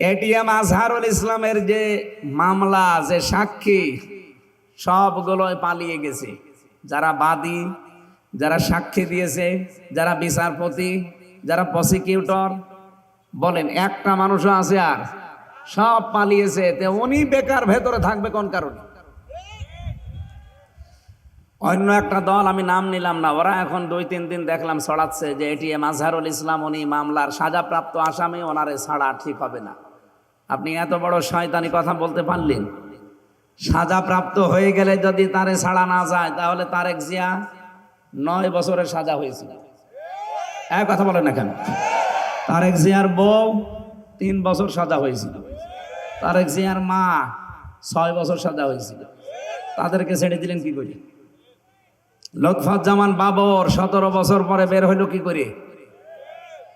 ATM Azharul ইসলামের যে মামলা, যে সাক্ষী, সবগুলোই পালিয়ে গেছে। যারা বাদী, যারা সাক্ষী দিয়েছে, যারা বিচারপতি, যারা প্রসিকিউটর, বলেন একটা মানুষও আছে? আর সব পালিয়েছে। তে উনি বেকার ভেতরে থাকবে কোন কারণে? অন্য একটা দল, আমি নাম নিলাম না, ওরা এখন 2-3 দিন দেখলাম ছড়াচ্ছে যে এটিএম আজহারুল ইসলাম উনি মামলার সাজাপ্রাপ্ত আসামি, ওনারে ছাড়া ঠিক হবে না। আপনি এত বড় শয়তানি কথা বলতে পারলেন? সাজাপ্রাপ্ত হয়ে গেলে যদি তারে ছাড়া না যায়, তাহলে তারেক জিয়া 9 বছরের সাজা হয়েছিল। এক কথা বলেন না কেন? তারেক জিয়ার বউ 3 বছর সাজা হয়েছিল। তারেক জিয়ার মা 6 বছর সাজা হয়েছিল। তাদেরকে ছেড়ে দিলেন কি করে? লুৎফুজ্জামান বাবর 17 বছর পরে বের হইল কি করে?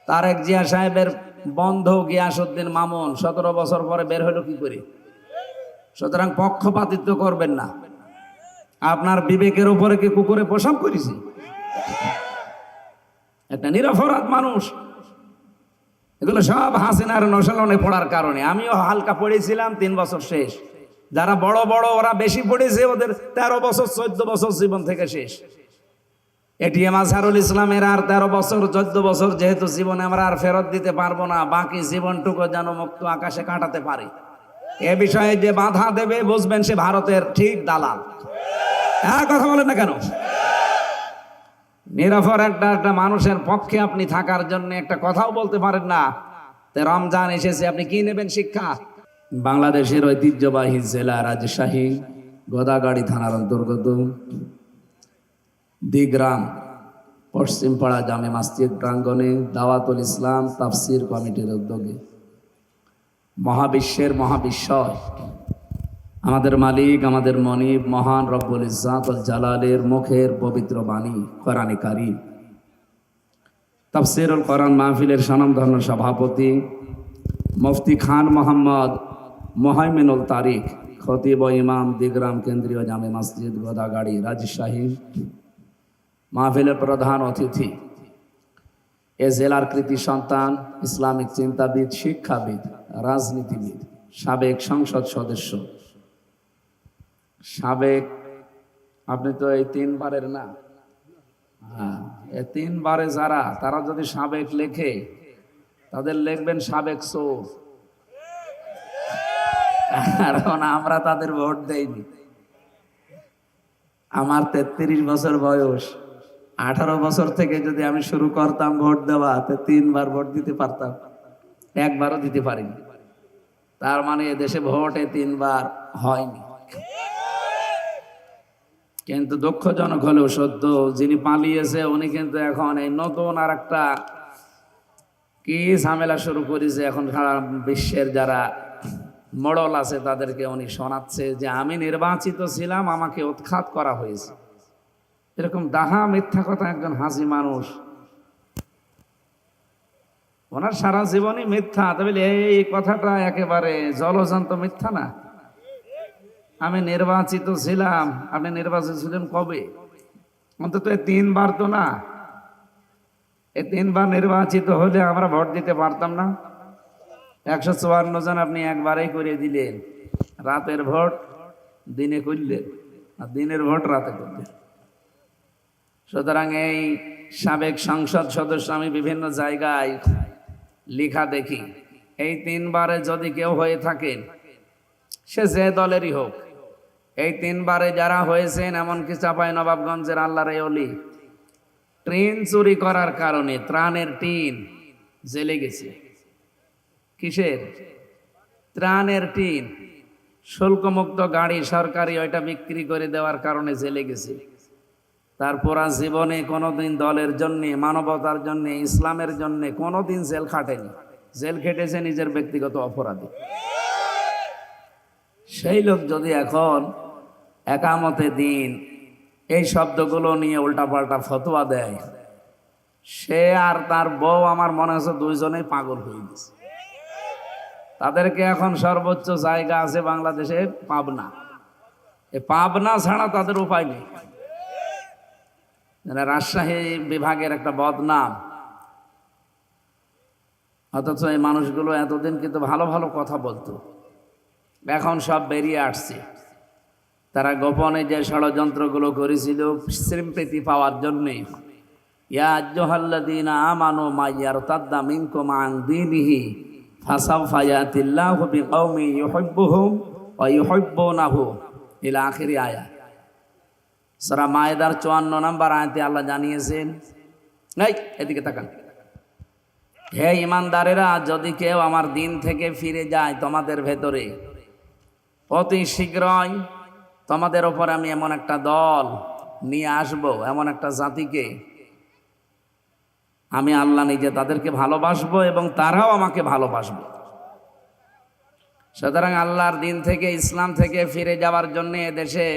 তারেক জিয়া সাহেবের বন্ধু গিয়াসউদ্দিন মামুন 17 বছর পরে বের হইল কি করে? সুতরাং পক্ষপাতিত্ব করবেন না। আপনার বিবেকের উপরে কি কুকুরে প্রসব করেছে? একটা নিরপরাধ মানুষ। এগুলো সব হাসিনার নশালনে পড়ার কারণে। আমিও হালকা পড়েছিলাম, 3 বছর শেষ। যারা বড় বড় ওরা বেশি পড়েছে, ওদের 13 বছর 14 বছর জীবন থেকে শেষ। এটিএম আজহারুল ইসলামের আর 13 বছর 14 বছর যেহেতু জীবনে আমরা আর ফেরত দিতে পারবো না, বাকি জীবনটুকু যেন মুক্ত আকাশে কাটাতে পারে। এ বিষয়ে যে বাধা দেবে, বুঝবেন সে ভারতের ঠিক দালাল। হ্যাঁ, কথা বলেন না কেন? নিরপরাধ একটা মানুষের পক্ষে আপনি থাকার জন্য একটা কথাও বলতে পারেন না। রমজান এসেছে, আপনি কি নেবেন শিক্ষা? বাংলাদেশের ঐতিহ্যবাহী জেলা রাজশাহী গোদাগাড়ি থানার অন্তর্গত দিগ্রাম পশ্চিমপাড়া জামে মসজিদ প্রাঙ্গণে দাওয়াতুল ইসলাম তাফসির কমিটির উদ্যোগে মহাবিশ্বের মহাবিশ্বয় আমাদের মালিক, আমাদের মনিব, মহান রব্বুল ইজ্জাতুল জালালের মুখের পবিত্র বাণী কোরআনে কারীম তাফসিরুল কোরআন মাহফিলের স্বনামধন্য সভাপতি মুফতি খান মোহাম্মদ মোহাইমিনুল তারিক, খতিব ও ইমাম, দিগ্রাম কেন্দ্রীয় জামে মসজিদ গোদাগাড়ি রাজশাহী। মাহফিলের প্রধান অতিথি এ জেলার কৃতি সন্তান, ইসলামিক চিন্তাবিদ, শিক্ষাবিদ, রাজনীতিবিদ, সাবেক সংসদ সদস্য, সাবেক, আপনি তো এই 3 বারের না? হ্যাঁ, এই 3 বারে যারা, তারা যদি সাবেক লেখে, তাদের লিখবেন সাবেক চোর। কারণ আমরা তাদের ভোট দেইনি। আমার 33 বছর বয়স, 18 বছর থেকে যদি আমি শুরু করতাম ভোট দেওয়া, তো 3 বার ভোট দিতে পারতাম, একবারও দিতে পারিনি। তার মানে দেশে ভোটে 3 বার হয়নি। কিন্তু দুঃখজনক হলেও সত্য, যিনি পালিয়েছে উনি কিন্তু এখন এই নতুন আর একটা কি ঝামেলা শুরু করেছে। এখন সারা বিশ্বের যারা মোড়ল আছে তাদেরকে উনি শোনাচ্ছে যে আমি নির্বাচিত ছিলাম, আমাকে উৎখাত করা হয়েছে। এরকম ডাহা মিথ্যা কথা একজন হাসি মানুষ, ওনার সারা জীবনই মিথ্যা। তবে এই কথাটা একেবারে জলজন্ত মিথ্যা না? আমি নির্বাচিত ছিলাম, আপনি নির্বাচিত ছিলেন কবে? অন্তত 3 বার তো না। এই 3 বার নির্বাচিত হলে আমরা ভোট দিতে পারতাম না? 154 জন আপনি একবারেই করে দিলেন। রাতের ভোট দিনে করলেন, আর দিনের ভোট রাতে করলেন। সুতরাং এই সাবেক সংসদ সদস্য, আমি বিভিন্ন জায়গায় লেখা দেখি, এই 3 বারে যদি কেউ হয়ে থাকেন, সে যে দলেরই হোক, এই 3 বারে যারা হয়েছেন, এমনকি চাঁপাইনবাবগঞ্জের আল্লাহর ওলি, ট্রেন চুরি করার কারণে ত্রাণের টিন জেলে গেছে। কিসের? ত্রাণের টিন। শুল্কমুক্ত গাড়ি সরকারি, ওইটা বিক্রি করে দেওয়ার কারণে জেলে গেছে। তার পুরা জীবনে কোনোদিন দলের জন্য, মানবতার জন্য, ইসলামের জন্য কোনোদিন জেল খাটেনি। জেল খেটেছে নিজের ব্যক্তিগত অপরাধে। সেই লোক যদি এখন একামতে দিন এই শব্দগুলো নিয়ে উল্টাপাল্টা ফতোয়া দেয়, সে আর তার বউ আমার মনে হচ্ছে 2 জনেই পাগল হয়ে গেছে। তাদেরকে এখন সর্বোচ্চ জায়গা আছে বাংলাদেশে পাবনা। এই পাবনা ছাড়া তাদের উপায় নেই। রাজশাহী বিভাগের একটা বদনাম, অথচ এই মানুষগুলো এতদিন কিন্তু ভালো ভালো কথা বলতো, এখন সব বেরিয়ে আসছে। তারা গোপনে যে ষড়যন্ত্রগুলো করেছিল সিম্পেথি পাওয়ার জন্যে, ইয়া আইয়ুহাল্লাযীনা আমানু মাইয়ারতাদ্দা মিনকুম আন দীনিহি ফাসাওফা ইয়াতিল্লাহু বিকওমিন ইউহিব্বুহুম ওয়া ইউহিব্বুনাহু ইলা আখির আয়া। সূরা মায়েদার 54 নম্বর আয়াতে আল্লাহ জানিয়েছেন, এই এদিকে তাকান, হে ইমানদারেরা, যদি কেউ আমার দিন থেকে ফিরে যায় তোমাদের ভেতরে, অতি শীঘ্রই তোমাদের ওপর আমি এমন একটা দল নিয়ে আসব, এমন একটা জাতিকে আমি আল্লাহ নিজে তাদেরকে ভালোবাসবো এবং তারাও আমাকে ভালোবাসবে। সুতরাং আল্লাহর দিন থেকে, ইসলাম থেকে ফিরে যাওয়ার জন্য দেশে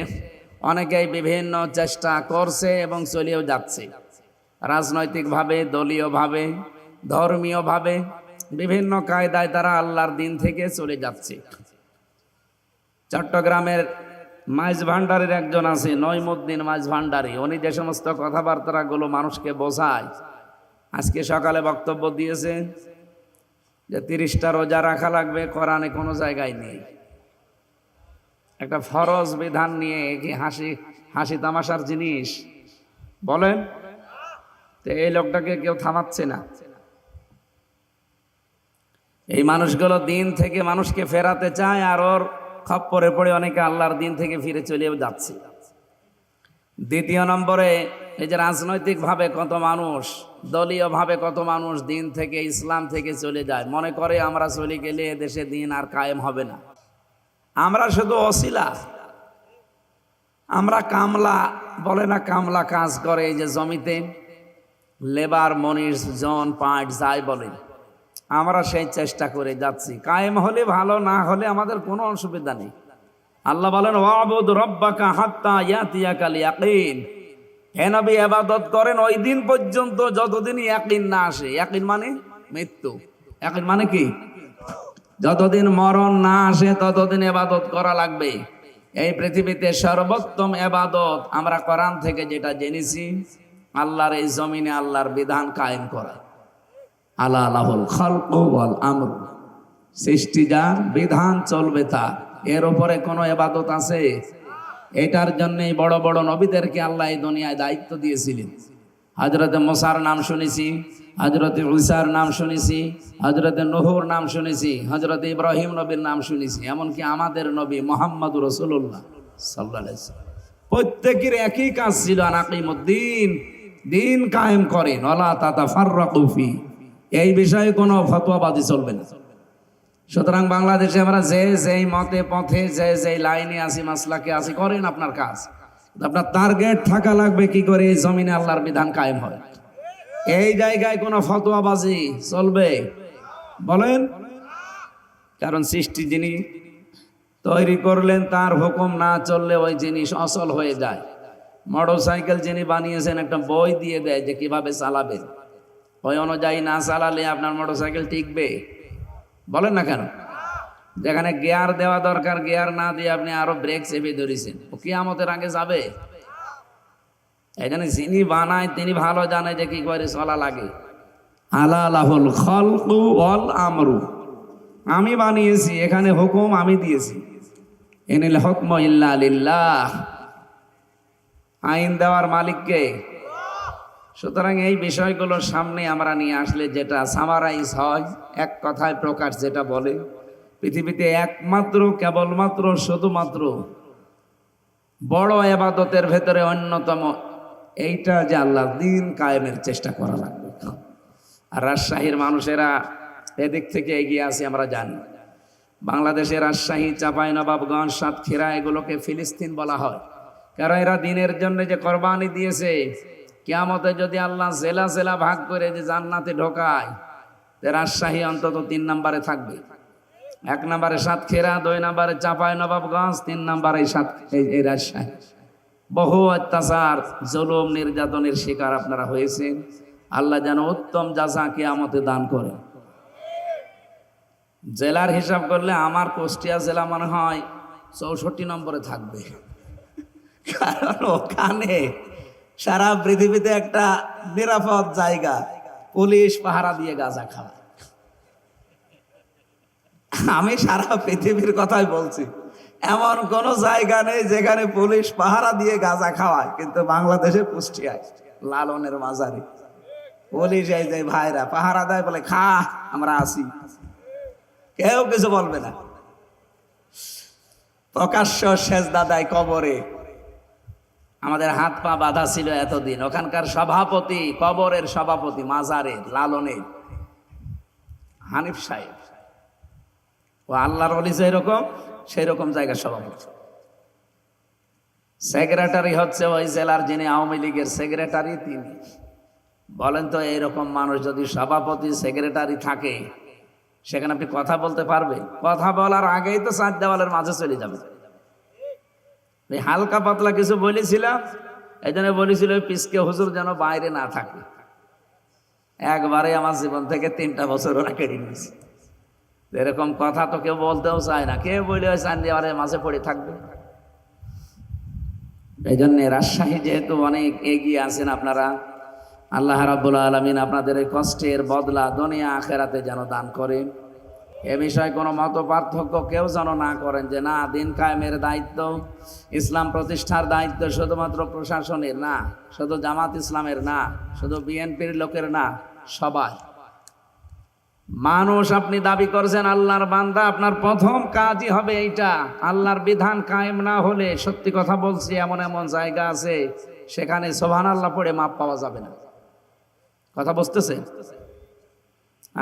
অনেকেই বিভিন্ন চেষ্টা করছে এবং চলেও যাচ্ছে। রাজনৈতিকভাবে, দলীয়ভাবে, ধর্মীয়ভাবে বিভিন্ন কায়দায় তারা আল্লাহর দিন থেকে চলে যাচ্ছে। চট্টগ্রামের মাইজ ভান্ডারের একজন আছে, নইমুদ্দিন মাইজ ভান্ডারী। উনি যে সমস্ত কথাবার্তাগুলো মানুষকে বোঝায়, আজকে সকালে বক্তব্য দিয়েছে যে 30টা রোজা রাখা লাগবে, কোরআনে কোনো জায়গায় নেই। একটা ফরজ বিধান নিয়ে কি হাসি তামাশার জিনিস বলেন? তো এই লোকটাকে কেউ থামাচ্ছে না। এই মানুষগুলো দিন থেকে মানুষকে ফেরাতে চায়, আর ওর খপ্পরে পড়ে অনেকে আল্লাহর দিন থেকে ফিরে চলেও যাচ্ছে। দ্বিতীয় নম্বরে, এই যে রাজনৈতিকভাবে কত মানুষ, দলীয়ভাবে কত মানুষ দিন থেকে, ইসলাম থেকে চলে যায়, মনে করে আমরা চলে গেলে এদেশে দিন আর কায়েম হবে না। আমরা শুধু অছিলা, আমরা কামলা, বলে না কামলা কাজ করে এই যে জমিতে, লেবার, মনির, জন, পাট যাই বলেন, আমরা সেই চেষ্টা করে যাচ্ছি। কায়েম হলে ভালো, না হলে আমাদের কোনো অসুবিধা নেই। আল্লাহ বলেন, ওয়াবুদ রব্বাকা হাত্তা ইয়াতিয়াকাল ইয়াকিন। হে নবী, ইবাদত করেন ওই দিন পর্যন্ত যতদিন ইয়াকিন না আসে। ইয়াকিন মানে মৃত্যু। ইয়াকিন মানে কি? যতদিন মরণ না আসে ততদিন ইবাদত করা লাগবে। এই পৃথিবীতে সর্বোত্তম ইবাদত আমরা কোরআন থেকে যেটা জেনেছি, আল্লাহর এই জমিনে আল্লাহর বিধান কায়েম করা। আলা লাহুল খালকু ওয়াল আমর, সৃষ্টি যার, বিধান চলবে তার, এর উপরে কোনো ইবাদত আছে? এটার জন্যই বড় বড় নবীদেরকে আল্লাহ এই দুনিয়ায় দায়িত্ব দিয়েছিলেন। হযরত মুসার নাম শুনেছি, হযরত ঈসার নাম শুনেছি, হযরত নূহর নাম শুনেছি, হযরত ইব্রাহিম নবীর নাম শুনেছি, এমনকি আমাদের নবী মুহাম্মদুর রাসূলুল্লাহ সাল্লাল্লাহু আলাইহি ওয়াসাল্লাম, প্রত্যেকের একই কাজ ছিল, আনাকিমুদ্দিন, দিন কায়েম করেন, ওয়ালা তাতাফাররাকু ফি। এই বিষয়ে কোনো ফতোয়াবাজি চলবে না। সুতরাং বাংলাদেশে আমরা যেই মতে পথে, যেই লাইনে আসি, মাসলাকে আসি, করেন আপনার কাজ। আপনার টার্গেট থাকা লাগবে কি করে এই জমিনে আল্লাহর বিধান কায়েম হয়। এই জায়গায় কোনো ফতোয়াবাজি চলবে? বলেন। কারণ সৃষ্টি যিনি তৈরি করলেন, তার হুকুম না চললে ওই জিনিস অচল হয়ে যায়। মোটরসাইকেল যিনি বানিয়েছেন একটা বই দিয়ে দেয় যে কিভাবে চালাবেন, ওই অনুযায়ী না চালালে আপনার মোটরসাইকেল টিকবে? বলেন না কেন? যেখানে গিয়ার দেওয়া দরকার, গিয়ার না দিয়ে আপনি আরো ব্রেক চেপে ধরেছেন, ও কিয়ামতের আগে যাবে? এই জন্য যিনি বানায় তিনি ভালো জানে যে কি করে চলা লাগে। আলা লাহুল খালকু ওয়াল আমরু, আমি বানিয়েছি, এখানে হুকুম আমি দিয়েছি। ইনিল হুকমু ইল্লা লিল্লাহ, আইন দেওয়ার মালিককে। সুতরাং এই বিষয়গুলোর সামনে আমরা নিয়ে আসলে যেটা সামারাইজ হয়, এক কথায় প্রকাশ যেটা বলে, পৃথিবীতে একমাত্র, কেবলমাত্র, শুধুমাত্র বড় ইবাদতের ভেতরে অন্যতম এইটা যে আল্লাহর দিন কায়েমের চেষ্টা করা লাগবে। আর রাজশাহীর মানুষেরা এদিক থেকে এগিয়ে আছে আমরা জানি। বাংলাদেশের রাজশাহী, চাঁপাইনবাবগঞ্জ, সাতক্ষীরা, এগুলোকে ফিলিস্তিন বলা হয়। কারণ এরা দিনের জন্য যে কোরবানি দিয়েছে, কিয়ামতে যদি আল্লাহ জেলা জেলা ভাগ করে যে জান্নাতে ঢোকায়, রাজশাহী অন্তত 3 নম্বরে থাকবে। 1 নম্বরে সাতক্ষীরা, 2 নম্বরে চাঁপাইনবাবগঞ্জ, 3 নম্বরে এই রাজশাহী। বহু অত্যাচার, জুলুম, নির্যাতনের শিকার আপনারা হয়েছেন। আল্লাহ যেন উত্তম জাযা কিয়ামতে দান করে। জেলার হিসাব করলে আমার কুষ্টিয়া জেলা মনে হয় 64 নম্বরে থাকবে। কারণ ওখানে সারা পৃথিবীতে একটা নিরাপদ জায়গা, পুলিশ পাহারা দিয়ে গাঁজা খাওয়া। আমি সারা পৃথিবীর কথাই বলছি, এমন কোন জায়গা নেই যেখানে পুলিশ পাহারা দিয়ে গাঁজা খাওয়ায়, কিন্তু বাংলাদেশে কুষ্টিয়ায় লালনের মাজারে পুলিশ এই যে ভাইরা পাহারা দেয়, বলে খা আমরা আসি, কেউ কিছু বলবে না। প্রকাশ্য সেজদা দেয় কবরে। আমাদের হাত পা বাঁধা ছিল এতদিন, ওখানকার সভাপতি, কবরের সভাপতি মাজারের লালনের হানিফ সাহেব, ও আল্লাহর ওলি যেরকম সেই রকম জায়গার সভাপতি। সেক্রেটারি হচ্ছে ওই জেলার, যিনি আওয়ামী লীগের সেক্রেটারি তিনি। বলেন তো, এইরকম মানুষ যদি সভাপতি সেক্রেটারি থাকে, সেখানে আপনি কথা বলতে পারবে? কথা বলার আগেই তো চার দেওয়ালের মাঝে চলে যাবে। হালকা পাতলা কিছু বলেছিলাম, এই জন্য বলেছিল পিসকে হুজুর যেন বাইরে না থাকে। একবারে আমার জীবন থেকে 3টা বছর ওরা কেটে নিয়েছে। এরকম কথা তো কেউ বলতেও চায় না, কেউ বলে ওই চার দেওয়ালের মাঝে পড়ে থাকবে। এই জন্য রাজশাহী যেহেতু অনেক এগিয়ে আছেন আপনারা, আল্লাহ রাব্বুল আলামিন আপনাদের এই কষ্টের বদলা দুনিয়া আখেরাতে যেন দান করেন। এ বিষয়ে কোনো মত পার্থক্য কেউ যেন না করেন যে না, দিন কায়েমের দায়িত্ব, ইসলাম প্রতিষ্ঠার দায়িত্ব শুধুমাত্র প্রশাসনের না, শুধু জামাত ইসলামের না, শুধু বিএনপির লোকের না, সবাই। মানুষ আপনি দাবি করছেন আল্লাহর বান্দা, আপনার প্রথম কাজই হবে এইটা। আল্লাহর বিধান কায়েম না হলে, সত্যি কথা বলছি, এমন এমন জায়গা আছে সেখানে সুবহানাল্লাহ পড়ে মাপ পাওয়া যাবে না। কথা বুঝতেছে?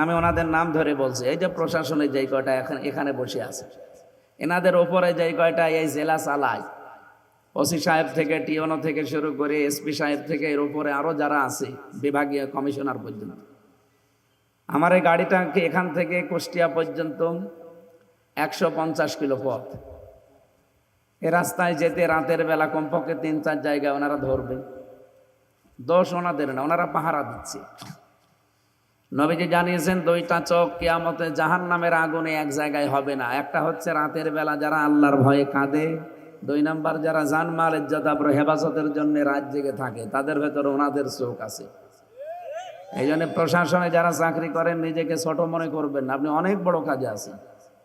আমি ওনাদের নাম ধরে বলছি। এই যে প্রশাসনের যেই কয়টা এখানে বসে আছে, এনাদের ওপরে যেই কয়টা এই জেলা চালায়, ওসি সাহেব থেকে টিওনো থেকে শুরু করে এসপি সাহেব থেকে এর উপরে আরো যারা আছে, বিভাগীয় কমিশনার পর্যন্ত, আমার এই গাড়িটাকে এখান থেকে কুষ্টিয়া পর্যন্ত 150 কিলো পথ। এ রাস্তায় যেতে রাতের বেলা কমপক্ষে 3-4 জায়গায় ওনারা ধরবে। দোষ ওনাদের না, ওনারা পাহারা দিচ্ছে। নবীজি জানিয়েছেন 2টা চোখ কিয়ামতে জাহান্নামের আগুনে এক জায়গায় হবে না। একটা হচ্ছে রাতের বেলা যারা আল্লাহর ভয়ে কাঁদে, 2 নাম্বার যারা জানমাল ইজ্জত আবরু হেফাজতের জন্য রাত জেগে থাকে, তাদের ভেতর ওনাদের চোখ আছে। এই জন্য প্রশাসনে যারা চাকরি করেন নিজেকে ছোট মনে করবেন না, আপনি অনেক বড় কাজে আছেন।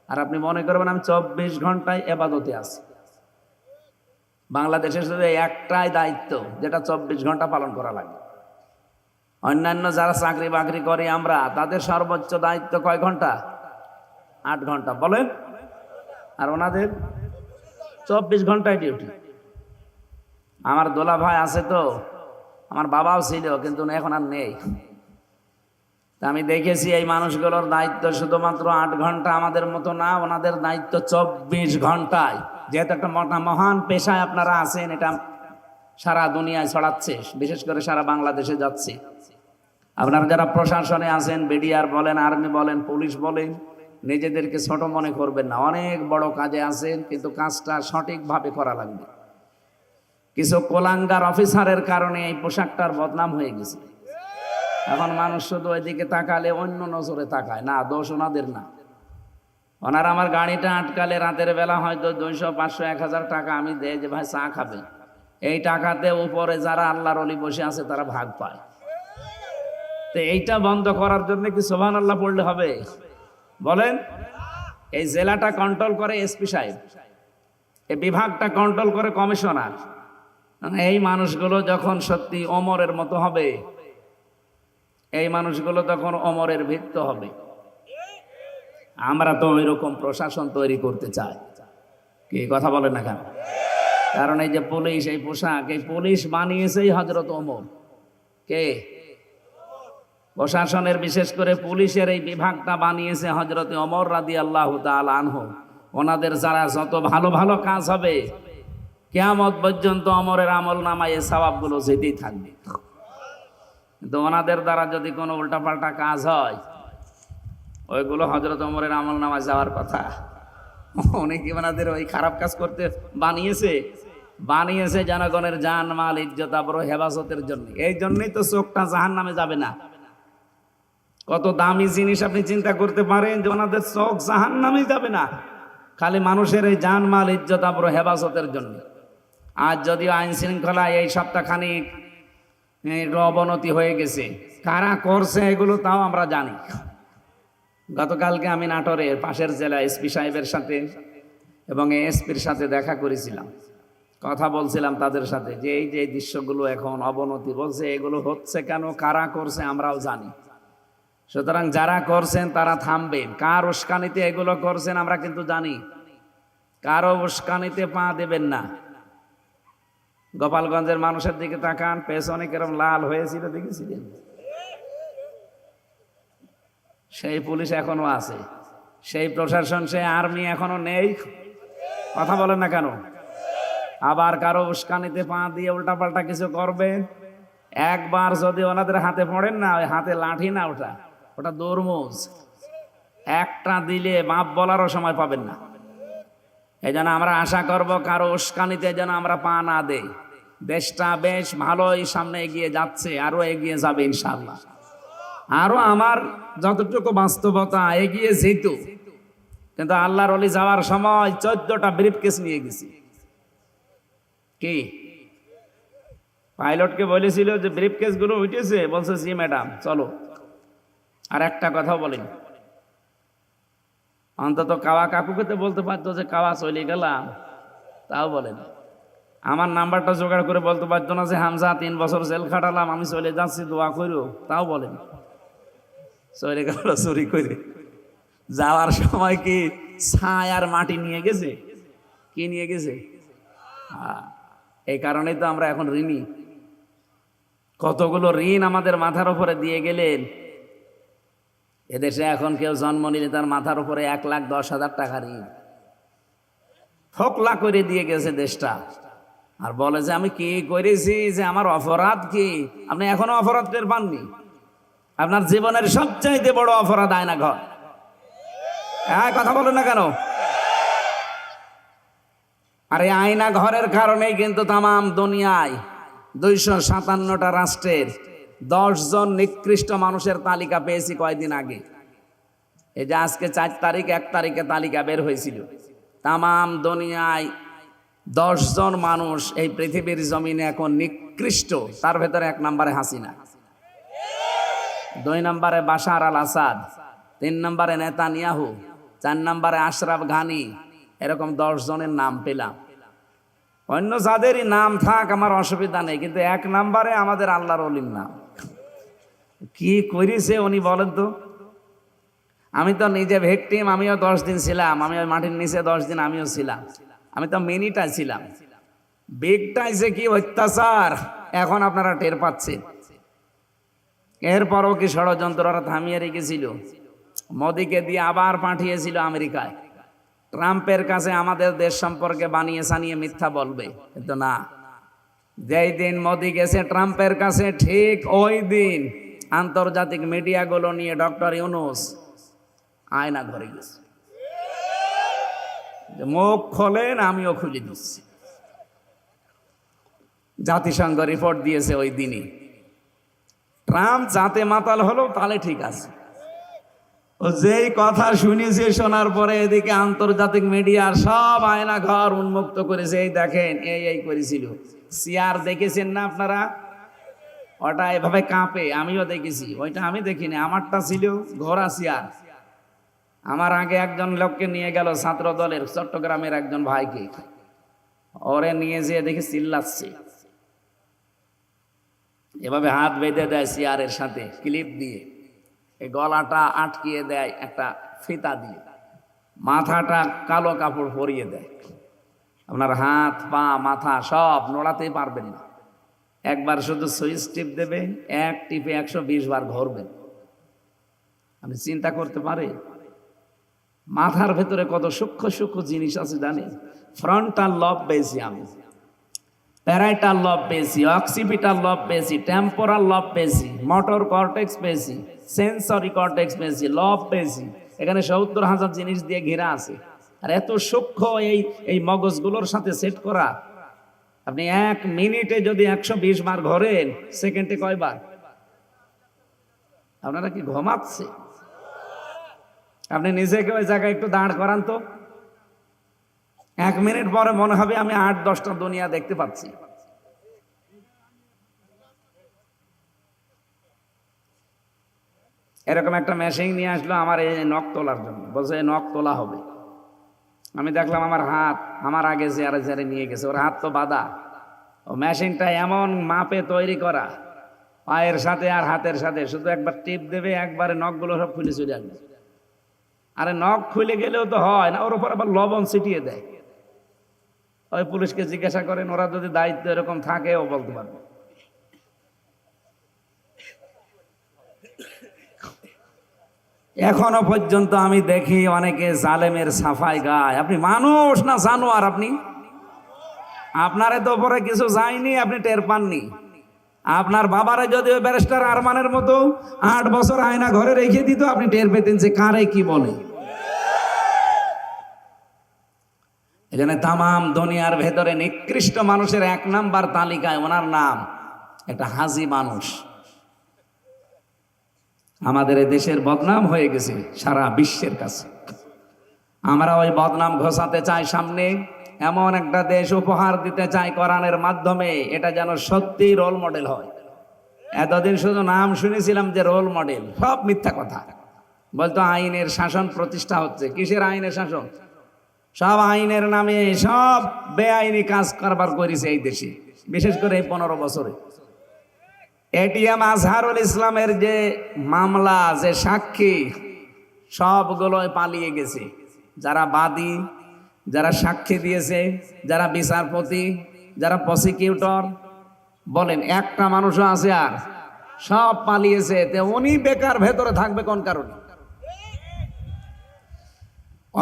আর আপনি মনে করবেন আমি 24 ঘন্টায় ইবাদতে আছি। বাংলাদেশে শুধু একটাই দায়িত্ব যেটা 24 ঘন্টা পালন করা লাগে। অন্যান্য যারা চাকরি বাকরি করে আমরা, তাদের সর্বোচ্চ দায়িত্ব কয় ঘন্টা? 8 ঘন্টা বলেন। আর ওনাদের 24 ঘন্টায় ডিউটি। আমার দোলা ভাই আছে তো, আমার বাবাও ছিল কিন্তু এখন আর নেই। তা আমি দেখেছি এই মানুষগুলোর দায়িত্ব শুধুমাত্র 8 ঘন্টা, আমাদের মতো না। ওনাদের দায়িত্ব 24 ঘন্টায়। যেহেতু একটা মহান পেশায় আপনারা আছেন, এটা সারা দুনিয়ায় ছড়াচ্ছে, বিশেষ করে সারা বাংলাদেশে যাচ্ছে। আপনারা যারা প্রশাসনে আছেন, বিডিআর বলেন, আর্মি বলেন, পুলিশ বলেন, নিজেদেরকে ছোট মনে করবেন না। অনেক বড় কাজে আছেন, কিন্তু কাজটা সঠিকভাবে করা লাগবে। কিছু কোলাঙ্গার অফিসারের কারণে এই পোশাকটার বদনাম হয়ে গেছে। এখন মানুষ শুধু ওইদিকে তাকালে অন্য নজরে তাকায় না, দোষ ওনাদের না। ওনারা আমার গাড়িটা আটকালে রাতের বেলা হয়তো 200, 500, 1000 টাকা আমি দেয় যে ভাই চা খাবে। এই টাকাতে উপরে যারা আল্লাহর ওলি বসে আছে তারা ভাগ পায়। তো এইটা বন্ধ করার জন্য কি সুবহানাল্লাহ পড়লে হবে? বলেন। এই জেলাটা কন্ট্রোল করে এসপি সাহেব, এই বিভাগটা কন্ট্রোল করে কমিশনার। এই মানুষগুলো যখন সত্যি ওমরের মতো হবে, এই মানুষগুলো তখন ওমরের ভিত্ত হবে। আমরা তো ওইরকম প্রশাসন তৈরি করতে চাই। কি কথা বলেন না কেন? কারণ এই যে পুলিশ, এই পোশাক, এই পুলিশ বানিয়েছেই হযরত ওমর। কে? প্রশাসনের, বিশেষ করে পুলিশের এই বিভাগটা বানিয়েছে হযরত ওমর রাদিয়াল্লাহু তাআলা আনহু। ওনাদের যারা যত ভালো ভালো কাজ হবে, কিয়ামত পর্যন্ত ওমরের আমল নামায় এই সওয়াবগুলো যেতেই থাকবে। কিন্তু ওনাদের দ্বারা যদি কোনো উল্টাপাল্টা কাজ হয়, ওইগুলো হযরত ওমরের আমল নামায় যাওয়ার কথা। উনি কি ওনাদের ওই খারাপ কাজ করতে বানিয়েছে জনগণের জান মাল ইজ্জত আবরু হেফাজতের জন্য। এই জন্যই তো চোখটা জাহান্নামে যাবে না। কত দামি জিনিস আপনি চিন্তা করতে পারেন যে ওনাদের চোখ জাহান্নামে যাবে না, খালি মানুষের এই জান মাল ইজ্জত আবরু হেফাজতের জন্য। আজ যদিও আইন শৃঙ্খলা এই সপ্তাহখানিক অবনতি হয়ে গেছে, কারা করছে এগুলো তাও আমরা জানি। গতকালকে আমি নাটোরের পাশের জেলা এসপি সাহেবের সাথে এবং এসপির সাথে দেখা করেছিলাম, কথা বলছিলাম তাদের সাথে যে এই যে দৃশ্যগুলো এখন অবনতি বলছে, এগুলো হচ্ছে কেন, কারা করছে আমরাও জানি। সুতরাং যারা করছেন তারা থামবেন। কার উস্কানিতে এগুলো করছেন আমরা কিন্তু জানি, কারো উস্কানিতে পা দেবেন না। গোপালগঞ্জের মানুষের দিকে তাকান, পেছনে কেরম লাল হয়েছিল দেখেছিলেন? সেই পুলিশ এখনো আছে, সেই প্রশাসন, সেই আর্মি এখনো নেই। কথা বলেন না কেন? আবার কারো উস্কানিতে পা দিয়ে উল্টাপাল্টা কিছু করবে, একবার যদি ওনাদের হাতে পড়েন না, ওই হাতে লাঠি না, ওটা দরমুজ, একটা দিলে বাপ বলারও সময় পাবেন না। এই জন্য আমরা আশা করব কারো উস্কানিতে যেন আমরা পা না দেই। দেশটা বেশ ভালোই সামনে এগিয়ে যাচ্ছে, আরো এগিয়ে যাবে ইনশাআল্লাহ। আরো আমার যতটুকু বাস্তবতা এগিয়ে যেত, কিন্তু আল্লাহর ওলি যাওয়ার সময় 14টা ব্রিফকেস নিয়ে গেছি। কি পাইলটকে বলেছিল যে ব্রিফকেস গুলো উঠেছে? বলছে জি ম্যাডাম, চলো। আর একটা কথা বলেন, অন্তত কাওয়া কাকুকে তো বলতে পারতো যে কাওয়া চলে গেলাম, তাও বলেন। আমার নাম্বারটা জোগাড় করে বলতে পারতো না যে হামজা 3 বছর জেল খাটালাম, আমি চলে যাচ্ছি, দোয়া করো, তাও বলেন। চলে গেল চুরি করে। যাওয়ার সময় কি ছাই আর মাটি নিয়ে গেছে? কি নিয়ে গেছে? এই কারণেই তো আমরা এখন ঋণী। কতগুলো ঋণ আমাদের মাথার উপরে দিয়ে গেলেন। এদেশে এখন কেউ জন্ম নিলে তার মাথার উপরে 1,10,000 টাকা ঋণ ফোকলা করে দিয়ে গেছে দেশটা। আর বলে যে আমি কি করেছি, যে আমার অপরাধ কি? আপনি এখনো অপরাধ টের পাননি? আপনার জীবনের সবচাইতে বড় অপরাধ আয়না ঘর। হ্যাঁ, কথা বলেন না কেন? আর এই আয়না ঘরের কারণেই কিন্তু তামাম দুনিয়ায় 257টা রাষ্ট্রের 10 জন নিকৃষ্ট মানুষের তালিকা পেয়েছি কয়েকদিন আগে। এই যে আজকে 4 তারিখ, 1 তারিখে তালিকা বের হয়েছিল। তামাম দুনিয়ায় 10 জন মানুষ এই পৃথিবীর জমিনে এখন নিকৃষ্ট। তার ভেতরে 1 নম্বরে হাসিনা, 2 নম্বরে বাশার আল আসাদ, 3 নম্বরে নেতানিয়াহু, 4 নম্বরে আশরাফ ঘানি। এরকম 10 জনের নাম পেলাম। অন্য যাদেরই নাম থাক আমার অসুবিধা নেই, কিন্তু 1 নম্বরে আমাদের আল্লাহর ওলির নাম। কি করেছে উনি বলেন তো? আমি তো নিজে ভিকটিম, আমিও 10 দিন ছিলাম, আমি ওই মাটির নিচে 10 দিন আমিও ছিলাম। আমি তো মিনিটা ছিলাম। বিগটাই যে কি অত্যাচার এখন আপনারা টের পাচ্ছেন। এরপরও কি ষড়যন্ত্ররা থামিয়ে রেখেছিল? মোদিকে দিয়ে আবার পাঠিয়েছিল আমেরিকায়। ট্রাম্পের কাছে আমাদের দেশ সম্পর্কে বানিয়ে সানিয়ে মিথ্যা বলবে, কিন্তু না। যেই দিন মোদি গেছে ট্রাম্পের কাছে, ঠিক ওই দিন আন্তর্জাতিক মিডিয়াগুলো নিয়ে ডক্টর ইউনূস আয়না ঘরে গেছে। মুখ খোলেন, আমিও খুলে দিচ্ছি। জাতিসংঘ রিপোর্ট দিয়েছে ওই দিনই। ট্রাম্প যাতে মাতাল হলো তাহলে ঠিক আছে। ও যেই কথা শুনেছে, শোনার পরে এদিকে আন্তর্জাতিক মিডিয়ার সব আয়না ঘর উন্মুক্ত করেছে। এই দেখেন, এই করেছিল। চেয়ার দেখেছেন না আপনারা? ওটা এভাবে কাঁপে, আমিও দেখেছি। ওইটা আমি দেখিনি, আমারটা ছিল ঘোড়া চেয়ার। আমার আগে একজন লোককে নিয়ে গেল, ছাত্র দলের চট্টগ্রামের একজন ভাইকে, ওরে নিয়ে যেয়ে দেখি চিল্লাচ্ছে, এভাবে হাত বেঁধে দেয় চেয়ারের সাথে ক্লিপ দিয়ে, এই গলাটা আটকিয়ে দেয় একটা ফিতা দিয়ে, মাথাটা কালো কাপড় পরিয়ে দেয়। আপনার হাত পা মাথা সব নড়াতেই পারবেন না। একবার শুধু সুইচ টিপ দেবে, 1 টিপে 120 বার ঘুরবেন। আপনি চিন্তা করতে পারেন মাথার ভেতরে কত সূক্ষ্ম সূক্ষ্ম জিনিস আছে জানেন? ফ্রন্টাল লব পেয়েছি আমি, প্যারাইটাল লব পেয়েছি, অক্সিপিটাল লব পেয়েছি, টেম্পোরাল লব পেয়েছি, মোটর কর্টেক্স পেয়েছি, সেন্সরি কর্টেক্স পেয়েছি, লব পেয়েছি। এখানে 70,000 জিনিস দিয়ে ঘেরা আছে। আর এত সূক্ষ্ম এই মগজগুলোর সাথে সেট করা। আপনি 1 মিনিটে যদি 120 বার ঘোরেন, সেকেন্ডে কয়বার? আপনারা কি ঘুমাচ্ছে? আপনি নিজেকে ওই জায়গায় একটু দাঁড় করান তো। 1 মিনিট পরে মনে হবে আমি 8-10টা দুনিয়া দেখতে পাচ্ছি। এরকম একটা মেশিন নিয়ে আসলো আমার এই নখ তোলার জন্য, বলছে নখ তোলা হবে। আমি দেখলাম আমার হাত আমার আগে চেয়ারে চেয়ারে নিয়ে গেছে, ওর হাত তো বাঁধা। ও মেশিনটা এমন মাপে তৈরি করা, পায়ের সাথে আর হাতের সাথে শুধু একবার টিপ দেবে, একবারে নখগুলো সব খুলে চলে আসবে। আরে নখ খুলে গেলেও তো হয় না, ওর উপর আবার লবণ ছিটিয়ে দেয়। ওই পুলিশকে জিজ্ঞাসা করেন, ওরা যদি দায়িত্ব এরকম থাকে ও বলতে পারবে। এখনো পর্যন্ত আমি দেখি অনেকে জালেমের সাফাই গায়। আপনি মানুষ না জানোয়ার? আপনি আপনারে তো পরে কিছু যায়নি, আপনি টের পাননি। আপনার বাবারে যদি ওই ব্যারিস্টার আরমানের মতো 8 বছর আয়না ঘরে রেখে দিত, আপনি টের পেতেন যে কারে কি বলে। এখানে তামাম দুনিয়ার ভেতরে নিকৃষ্ট মানুষের 1 নাম্বার তালিকায় ওনার নাম, একটা হাজি মানুষ। আমাদের এই দেশের বদনাম হয়ে গেছে সারা বিশ্বের কাছে। আমরা ওই বদনাম ঘোষাতে চাই সামনে, এমন একটা দেশ উপহার দিতে চাই কোরআনের মাধ্যমে, এটা যেন সত্যি রোল মডেল হয়। এতদিন শুধু নাম শুনেছিলাম যে রোল মডেল, সব মিথ্যা কথা। বলতো আইনের শাসন প্রতিষ্ঠা হচ্ছে, কিসের আইনের শাসন? সব আইনের নামে সব বেআইনি কাজ কারবার করেছে এই দেশে, বিশেষ করে এই 15 বছরে। এটিএম আজহারুল ইসলামের যে মামলা, যে সাক্ষী, সবগুলোই পালিয়ে গেছে। যারা বাদী, যারা সাক্ষী দিয়েছে, যারা বিচারপতি, যারা প্রসিকিউটর, বলেন একটা মানুষও আছে? আর সব পালিয়েছে। তে উনি বেকার ভেতরে থাকবে কোন কারণে?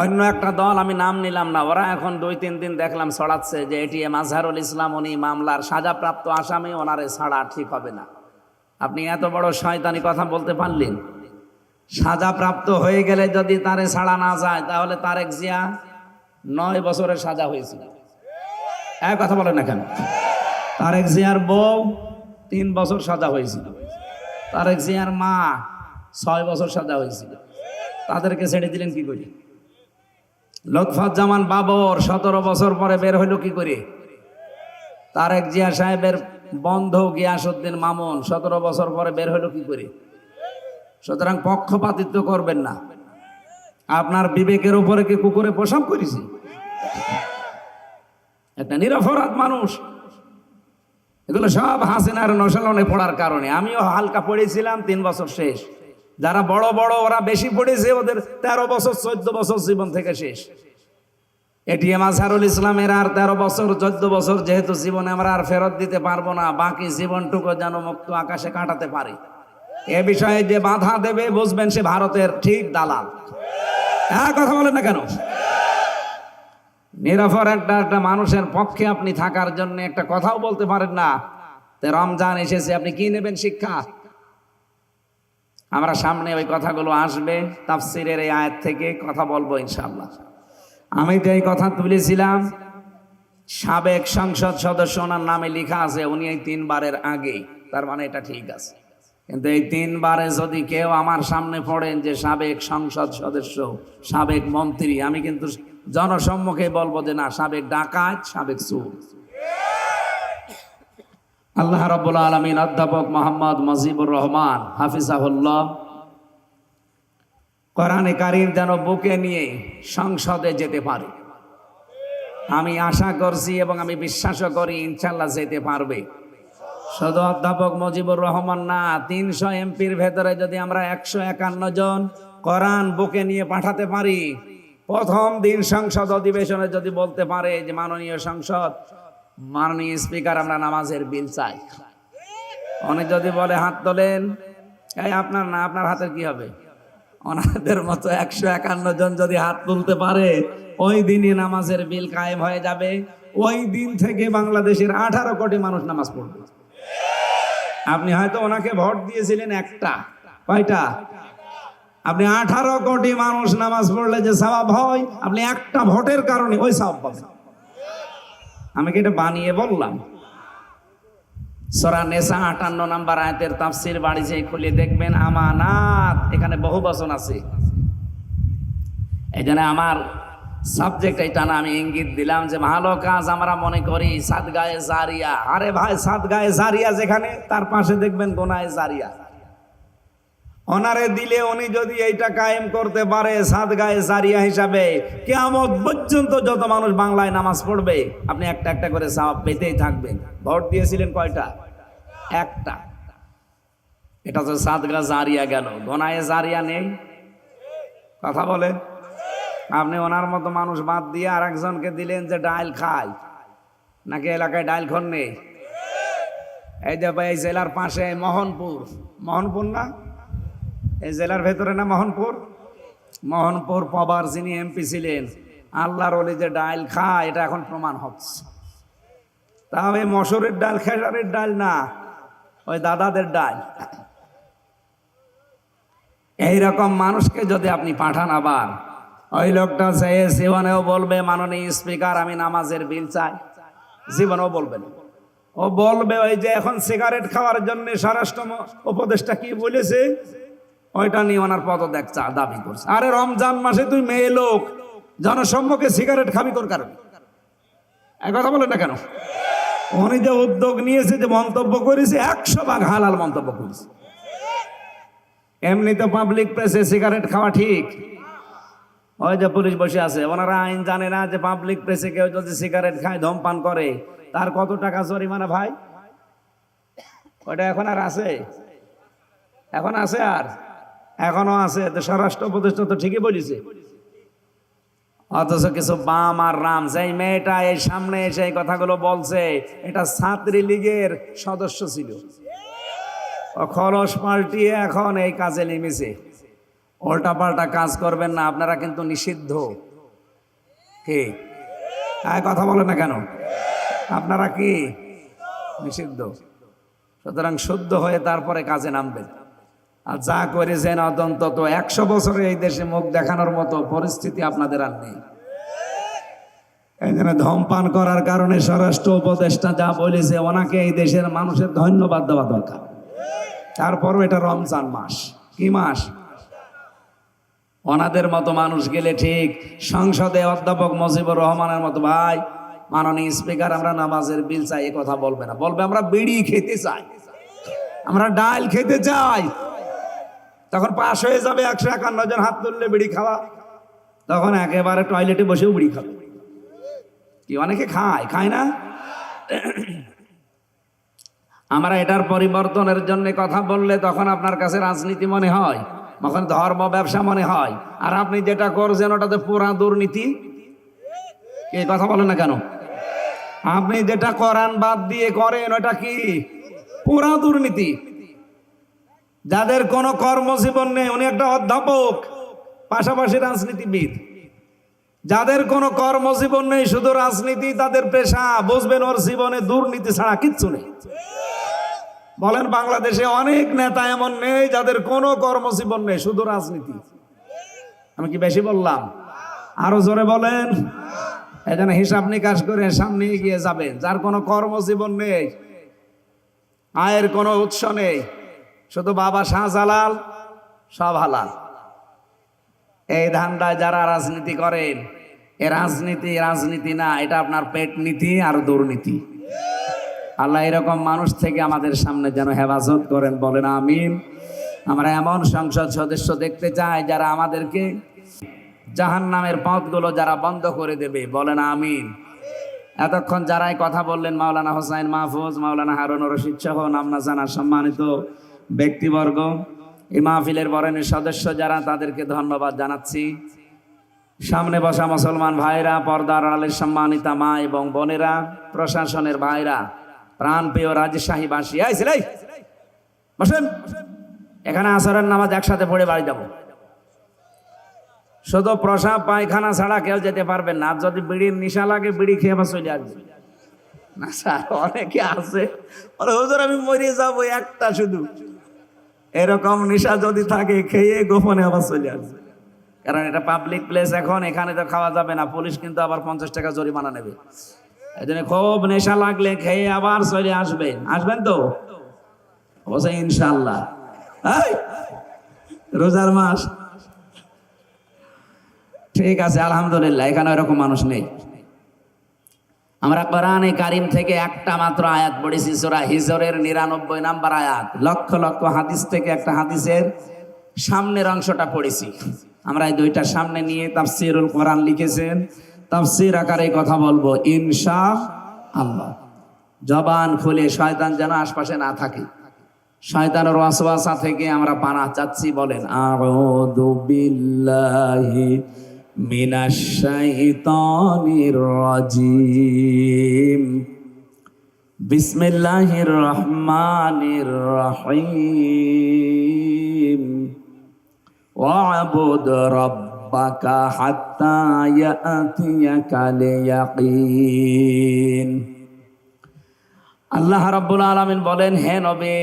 অন্য একটা দল, আমি নাম নিলাম না, ওরা এখন 2-3 দিন দেখলাম ছড়াচ্ছে যে এটিএম আজহারুল ইসলাম উনি মামলার সাজাপ্রাপ্ত আসামি, ওনারে ছাড়া ঠিক হবে না। আপনি এত বড় শয়তানি কথা বলতে পারলেন? সাজাপ্রাপ্ত হয়ে গেলে যদি তারে ছাড়া না যায়, তাহলে তারেক জিয়া 9 বছরের সাজা হয়েছিল। এক কথা বলেন না কেন? তারেক জিয়ার বউ 3 বছর সাজা হয়েছিল। তারেক জিয়ার মা 6 বছর সাজা হয়েছিল। তাদেরকে ছেড়ে দিলেন কি করে? লুৎফুজ্জামান বাবর 17 বছর পরে বের হইল কি করে? তারেক জিয়া সাহেবের বন্ধু গিয়াসউদ্দিন মামুন 17 বছর পরে বের হইল কি করে? সুতরাং পক্ষপাতিত্ব করবেন না। আপনার বিবেকের উপরে কি কুকুরে প্রসব করেছে? একটা নিরপরাধ মানুষ। এগুলো সব হাসিনার নশালনে পড়ার কারণে। আমিও হালকা পড়েছিলাম, 3 বছর শেষ। যারা বড় বড় ওরা বেশি পড়েছে, ওদের 13 বছর 14 বছর জীবন থেকে শেষ। এটিএম আজহারুল ইসলামের আর 13 বছর 14 বছর যেহেতু জীবনে আমরা আর ফেরত দিতে পারবো না, বাকি জীবনটুকু যেন মুক্ত আকাশে কাটাতে পারি। এ বিষয়ে যে বাধা দেবে, বুঝবেন সে ভারতের ঠিক দালাল। হ্যাঁ, কথা বলেন না কেন? নিরপরাধ একটা মানুষের পক্ষে আপনি থাকার জন্য একটা কথাও বলতে পারেন না। রমজান এসেছে, আপনি কি নেবেন শিক্ষা? আমরা সামনে ওই কথাগুলো আসবে, তাফসিরের এই আয়াত থেকে কথা বলবো ইনশাআল্লাহ। আমি তো এই কথা তুলেছিলাম, সাবেক সংসদ সদস্য ওনার নামে লেখা আছে, উনি এই 3 বারের আগে, তার মানে এটা ঠিক আছে। কিন্তু এই 3 বারে যদি কেউ আমার সামনে পড়েন যে সাবেক সংসদ সদস্য, সাবেক মন্ত্রী, আমি কিন্তু জনসম্মুখে বলবো যে না, সাবেক ডাকাত, সাবেক চোর। আল্লাহ রাব্বুল আলামিন অধ্যাপক মোহাম্মদ মুজিবুর রহমান হাফিজাহুল্লাহ কোরআনে কারীম যেন বুকে নিয়ে সংসদে যেতে পারে। আমি আশা করছি এবং আমি বিশ্বাসও করি ইনশাআল্লাহ যেতে পারবে। শুধু অধ্যাপক মুজিবুর রহমান না, 300 এমপির ভেতরে যদি আমরা 151 জন কোরআন বুকে নিয়ে পাঠাতে পারি, প্রথম দিন সংসদ অধিবেশনে যদি বলতে পারে যে মাননীয় সংসদ, মাননীয় স্পিকার, আমরা নামাজের বিল চাই, উনি যদি বলে হাত তোলেন, এই আপনার না, আপনার হাতের কি হবে? ওনাদের মতো 151 জন যদি হাত তুলতে পারে, ওই দিনই নামাজের বিল কায়েম হয়ে যাবে। ওই দিন থেকে বাংলাদেশের 18 কোটি মানুষ নামাজ পড়বে। আপনি হয়তো ওনাকে ভোট দিয়েছিলেন একটা, কয়টা? আপনি 18 কোটি মানুষ নামাজ পড়লে যে সওয়াব হয়, আপনি একটা ভোটের কারণে ওই সওয়াব পাবেন। আমি কি এটা বানিয়ে বললাম? সূরা নিসা 58 নম্বর আয়াতের তাফসীর বাড়ি যেয়ে খুলে দেখবেন, আমানাত, এখানে বহু বচন আছে। এই জন্য আমার সাবজেক্ট এটা না, আমি ইঙ্গিত দিলাম যে ভালো কাজ আমরা মনে করি সাদগায়ে জারিয়া। আরে ভাই, সাদগায়ে জারিয়া যেখানে, তার পাশে দেখবেন গুনাহে জারিয়া। ওনারে দিলে উনি যদি এইটা কায়েম করতে পারে সাদগায়ে জারিয়া হিসাবে, কিয়ামত পর্যন্ত যত মানুষ বাংলায় নামাজ পড়বে আপনি একটা একটা করে সওয়াব পেতেই থাকবেন। ভোট দিয়েছিলেন কয়টা? একটা। এটা তো সাদগা জারিয়া গেল, গোনায়ে জারিয়া নেই। কথা বলেন। আপনি ওনার মতো মানুষ বাদ দিয়ে আর একজনকে দিলেন যে ডাইল খায়, নাকি এলাকায় ডাইল খন নেই? এই যে ভাই, এই জেলার পাশে মোহনপুর, মোহনপুর না, এই জেলার ভেতরে না মোহনপুর? মোহনপুর পবার যিনি এমপি ছিলেন, আল্লাহর ওলি যে ডাইল খায়, এটা এখন প্রমাণ হচ্ছে। তাহলে মসুরের ডাল, খেসারের ডাল না, ওই দাদাদের ডাল। এইরকম মানুষকে যদি আপনি পাঠান, আবার ওই লোকটা চেয়ে জীবনেও বলবে মাননীয় স্পিকার আমি নামাজের বিল চাই, জীবনেও বলবে না। ও বলবে ওই যে এখন সিগারেট খাওয়ার জন্য স্বরাষ্ট্র উপদেষ্টা কি বলেছে, ওইটা নিয়ে ওনার পদত্যাগ দাবি করছে। আরে রমজান মাসে তুই মেয়ে লোক জনসম্মুখে সিগারেট খাবি তোর কারণে? এক কথা বলেন না কেন? উনি যে উদ্যোগ নিয়েছে, যে মন্তব্য করেছে, 100 ভাগ হালাল মন্তব্য করেছে। এমনি তো পাবলিক প্লেসে সিগারেট খাওয়া ঠিক। ওই যে পুলিশ বসে আছে, ওনারা আইন জানে না যে পাবলিক প্লেসে কেউ যদি সিগারেট খায়, ধূমপান করে, তার কত টাকা জরিমানা ভাই? ওটা এখন আর আছে? এখন আছে? আর এখনো আছে? তো স্বরাষ্ট্র উপদেষ্টা তো ঠিকই বলেছে। অথচ কিছু বাম আর রাম, যেই মেয়েটা এই সামনে এসে এই কথাগুলো বলছে, এটা ছাত্রী লীগের সদস্য ছিল, ও খরচ পাল্টিয়ে এখন এই কাজে নেমেছে। উল্টা পাল্টা কাজ করবেন না, আপনারা কিন্তু নিষিদ্ধ। কি কথা বলে না কেন? আপনারা কি নিষিদ্ধ? সুতরাং শুদ্ধ হয়ে তারপরে কাজে নামবেন। আর যা করেছেন অন্তত 100 বছরে এই দেশে মুখ দেখানোর মতো পরিস্থিতি আপনাদের আর নেই। এই জন্য ধূমপান করার কারণে স্বরাষ্ট্র উপদেষ্টা যা বলেছে, ওনাকে এই দেশের মানুষের ধন্যবাদ দেওয়া দরকার। তারপরও এটা রমজান মাস, কি মাস? ওনাদের মতো মানুষ গেলে ঠিক সংসদে অধ্যাপক মুজিবুর রহমানের মতো, ভাই মাননীয় স্পিকার আমরা নামাজের বিল চাই, এ কথা বলবে না। বলবে আমরা বিড়ি খেতে চাই, আমরা ডাল খেতে চাই। তখন পাশ হয়ে যাবে 151 জন হাত তুললে বিড়ি খাওয়া, তখন একেবারে টয়লেটে বসেও বিড়ি খাবে। কি অনেকে খায়, খায় না? আমরা এটার পরিবর্তনের জন্য কথা বললে তখন আপনার কাছে রাজনীতি মনে হয়, তখন ধর্ম ব্যবসা মনে হয়। আর আপনি যেটা করছেন ওটাতে পুরা দুর্নীতি। কে কথা বলেন না কেন? আপনি যেটা করান বাদ দিয়ে করেন, ওটা কি? পুরা দুর্নীতি। যাদের কোনো কর্মজীবন নেই, উনি একটা অধ্যাপক, পাশাপাশি রাজনীতিবিদ। যাদের কোনো কর্মজীবন নেই, শুধু রাজনীতি তাদের পেশা, বুঝবেন ওর জীবনে দুর্নীতি ছাড়া কিচ্ছু নেই। বলেন বাংলাদেশে অনেক নেতা এমন নেই যাদের কোনো কর্মজীবন নেই, শুধু রাজনীতি। আমি কি বেশি বললাম? আরো জোরে বলেন। এজন্য হিসাব নিকাশ করে সামনে এগিয়ে যাবেন। যার কোনো কর্মজীবন নেই, আয়ের কোনো উৎস নেই, শুধু বাবা শাহজালাল, সব হালাল, এই ধান্দায় যারা রাজনীতি করেন, এ রাজনীতি না, এটা আপনার পেট নীতি আর দুর্নীতি। আল্লাহ এরকম মানুষ থেকে আমাদের সামনে যেন হেফাজত করেন, বলেন আমিন। আমরা এমন সংসদ সদস্য দেখতে চাই যারা আমাদেরকে জাহান্নামের পথগুলো যারা বন্ধ করে দেবে, বলেন আমিন। এতক্ষণ যারাই কথা বললেন, মাওলানা হোসাইন মাহফুজ, মাওলানা হারুন রশিদ সহ নাম না জানা সম্মানিত ব্যক্তিবর্গ, এই মাহফিলের বরেণ্য সদস্য যারা, তাদেরকে ধন্যবাদ জানাচ্ছি। সামনে বসা মুসলমান ভাইরা, পর্দার আড়ালের সম্মানিতা মা এবং বোনেরা, প্রশাসনের ভাইরা, প্রাণপ্রিয় রাজশাহীবাসী, বসেন। এখানে আসরের নামাজ একসাথে পড়ে বাড়ি যাব। শুধু প্রসাব পায়খানা ছাড়া কেউ যেতে পারবেন না। যদি বিড়ির নেশা লাগে, বিড়ি খেয়ে আবার চলে আসবে না। স্যার অনেকে আছে, হুজুর আমি মরে যাবো একটা, শুধু এরকম নেশা যদি থাকে, খেয়ে গোপনে আবার চলে আসবে। কারণ এটা পাবলিক প্লেস, এখন এখানে তো খাওয়া যাবে না, পুলিশ কিন্তু আবার 50 টাকা জরিমানা নেবে। এই জন্য খুব নেশা লাগলে খেয়ে আবার চলে আসবেন। আসবেন তো অবশ্যই ইনশাল্লাহ। রোজার মাস, ঠিক আছে আলহামদুলিল্লাহ, এখানে এরকম মানুষ নেই। আমরা কোরআনে কারিম থেকে একটা মাত্র আয়াত পড়েছি, সূরা হিজরের 99 নম্বর আয়াত। লক্ষ লক্ষ হাদিস থেকে একটা হাদিসের সামনের অংশটা পড়েছি আমরা, এই দুইটা সামনে নিয়ে তাফসীরুল কোরআন লিখেছেন, তাফসীর আকারে কথা বলবো ইনশাআল্লাহ। জবান খুলে, শয়তান যেন আশপাশে না থাকে, শয়তানের ওয়াসওয়াসা থেকে আমরা পানাহ চাচ্ছি। বলেন আউযু বিল্লাহি মিনাশ শাইতানির রাজিম, বিসমিল্লাহির রহমানির রহিম, ওয়া'বুদ রাব্বাকা হাত্তা ইয়াতিয়াকাল ইয়াকিন। আল্লাহ রাব্বুল আলামিন বলেন, হে নবী,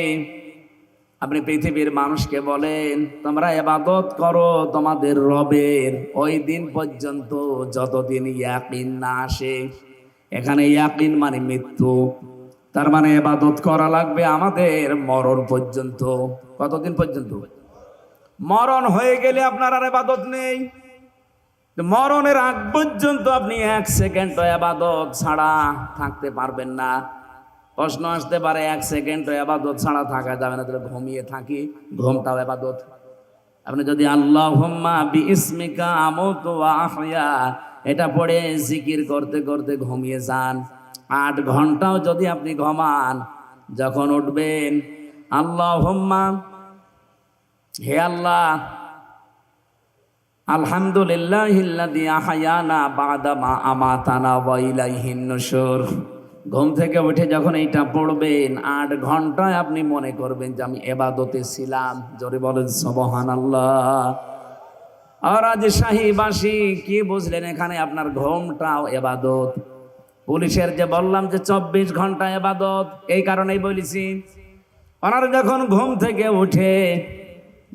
আপনি পৃথিবীর মানুষকে বলেন তোমরা ইবাদত করো তোমাদের রবের ওই দিন পর্যন্ত যতদিন ইয়াকিন না আসে। এখানে ইয়াকিন মানে মৃত্যু, তার মানে ইবাদত করা লাগবে আমাদের মরণ পর্যন্ত। কতদিন পর্যন্ত? মরণ হয়ে গেলে আপনার আর ইবাদত নেই। মরণের আগ পর্যন্ত আপনি এক সেকেন্ড ইবাদত ছাড়া থাকতে পারবেন না। প্রশ্ন আসতে পারে, এক সেকেন্ড ইবাদত ছাড়া থাকা যাবে না, তাহলে ঘুমিয়ে থাকি, ঘুমটাও ইবাদত। আপনি যদি আল্লাহুম্মা বিইসমিকা আমুতু ওয়া আহয়া এটা পড়ে জিকির করতে করতে ঘুমিয়ে যান, 8 ঘন্টাও যদি আপনি ঘুমান, যখন উঠবেন আল্লাহুম্মা, হে আল্লাহ, আলহামদুলিল্লাহিল্লাযী আহয়ানা বা'দা মা আমাতানা ওয়া ইলাইহিন নুশুর। ঘুম থেকে উঠে যখন এইটা পড়বেন, 8 ঘন্টায় আপনি মনে করবেন যে আমি ইবাদতে ছিলাম। জোরে বলেন সুবহানাল্লাহ। আর আজ শাহীবাসী কি বুঝলেন? এখানে আপনার ঘুমটাও ইবাদত। পুলিশের যে বললাম যে 24 ঘন্টা ইবাদত, এই কারণেই বলেছি, ওনারা যখন ঘুম থেকে উঠে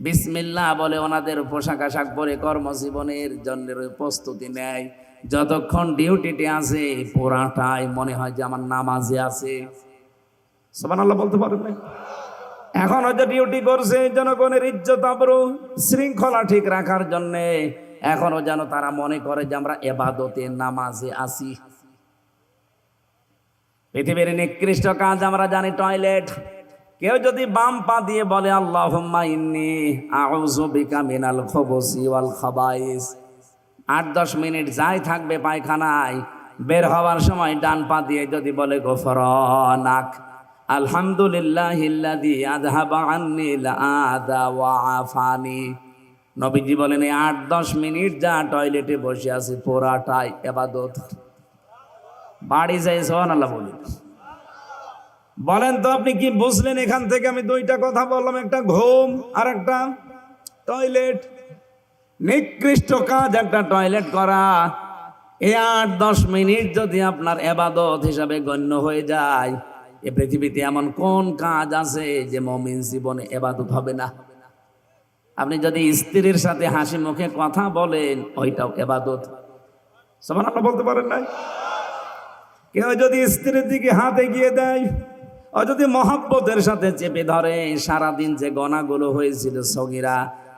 বিসমিল্লাহ বলে ওনাদের পোশাক আশাক পরে কর্মজীবনের জন্য প্রস্তুতি নেয়, যতক্ষণ ডিউটিতে আছে পুরাটাই মনে হয় যে আমার নামাজে আছে। সুবহানাল্লাহ বলতে পারেন না? এখন হয়তো ডিউটি করছে জনগণের ইজ্জত আবরু শৃঙ্খলা ঠিক রাখার জন্য, এখনো যেন তারা মনে করে যে আমরা ইবাদতে নামাজে আছি। পৃথিবীর নিকৃষ্ট কাজ আমরা জানি টয়লেট। কেউ যদি বাম পা দিয়ে বলে আল্লাহুম্মা ইন্নী আউযু বিকা মিনাল খুবুসি ওয়াল খাবাইস, 8-10 মিনিট যাই থাকবে পায়খানায়, বের হওয়ার সময় ডান পা দিয়ে যদি বলে গফরানাক আলহামদুলিল্লাহিল্লাযী আযহাবা আন্নিল আযা ওয়া আফানি। নবীজি বলেন, এই 8-10 মিনিট যা টয়লেটে বসে আছে পুরাটাই ইবাদত। বাড়ি যাই সুবহানাল্লাহ বলেন। বলেন তো আপনি কি বুঝলেন এখান থেকে? আমি দুইটা কথা বললাম, একটা ঘুম আর একটা টয়লেট। নিকৃষ্ট কাজ একটা টয়লেট করা। এই 8-10 মিনিট যদি আপনার ইবাদত হিসাবে গণ্য হয়ে যায়, এ পৃথিবীতে এমন কোন কাজ আছে যে মুমিন জীবনে ইবাদত হবে না? আপনি যদি স্ত্রীর সাথে হাসি মুখে কথা বলেন, ওইটাও ইবাদত। সুবহানাল্লাহ বলতে পারেন না? কেউ যদি স্ত্রীর দিকে হাত এগিয়ে দেয়, ও যদি মহব্বতের সাথে চেপে ধরে, সারাদিন যে গনাগুলো হয়েছিল সগীরা,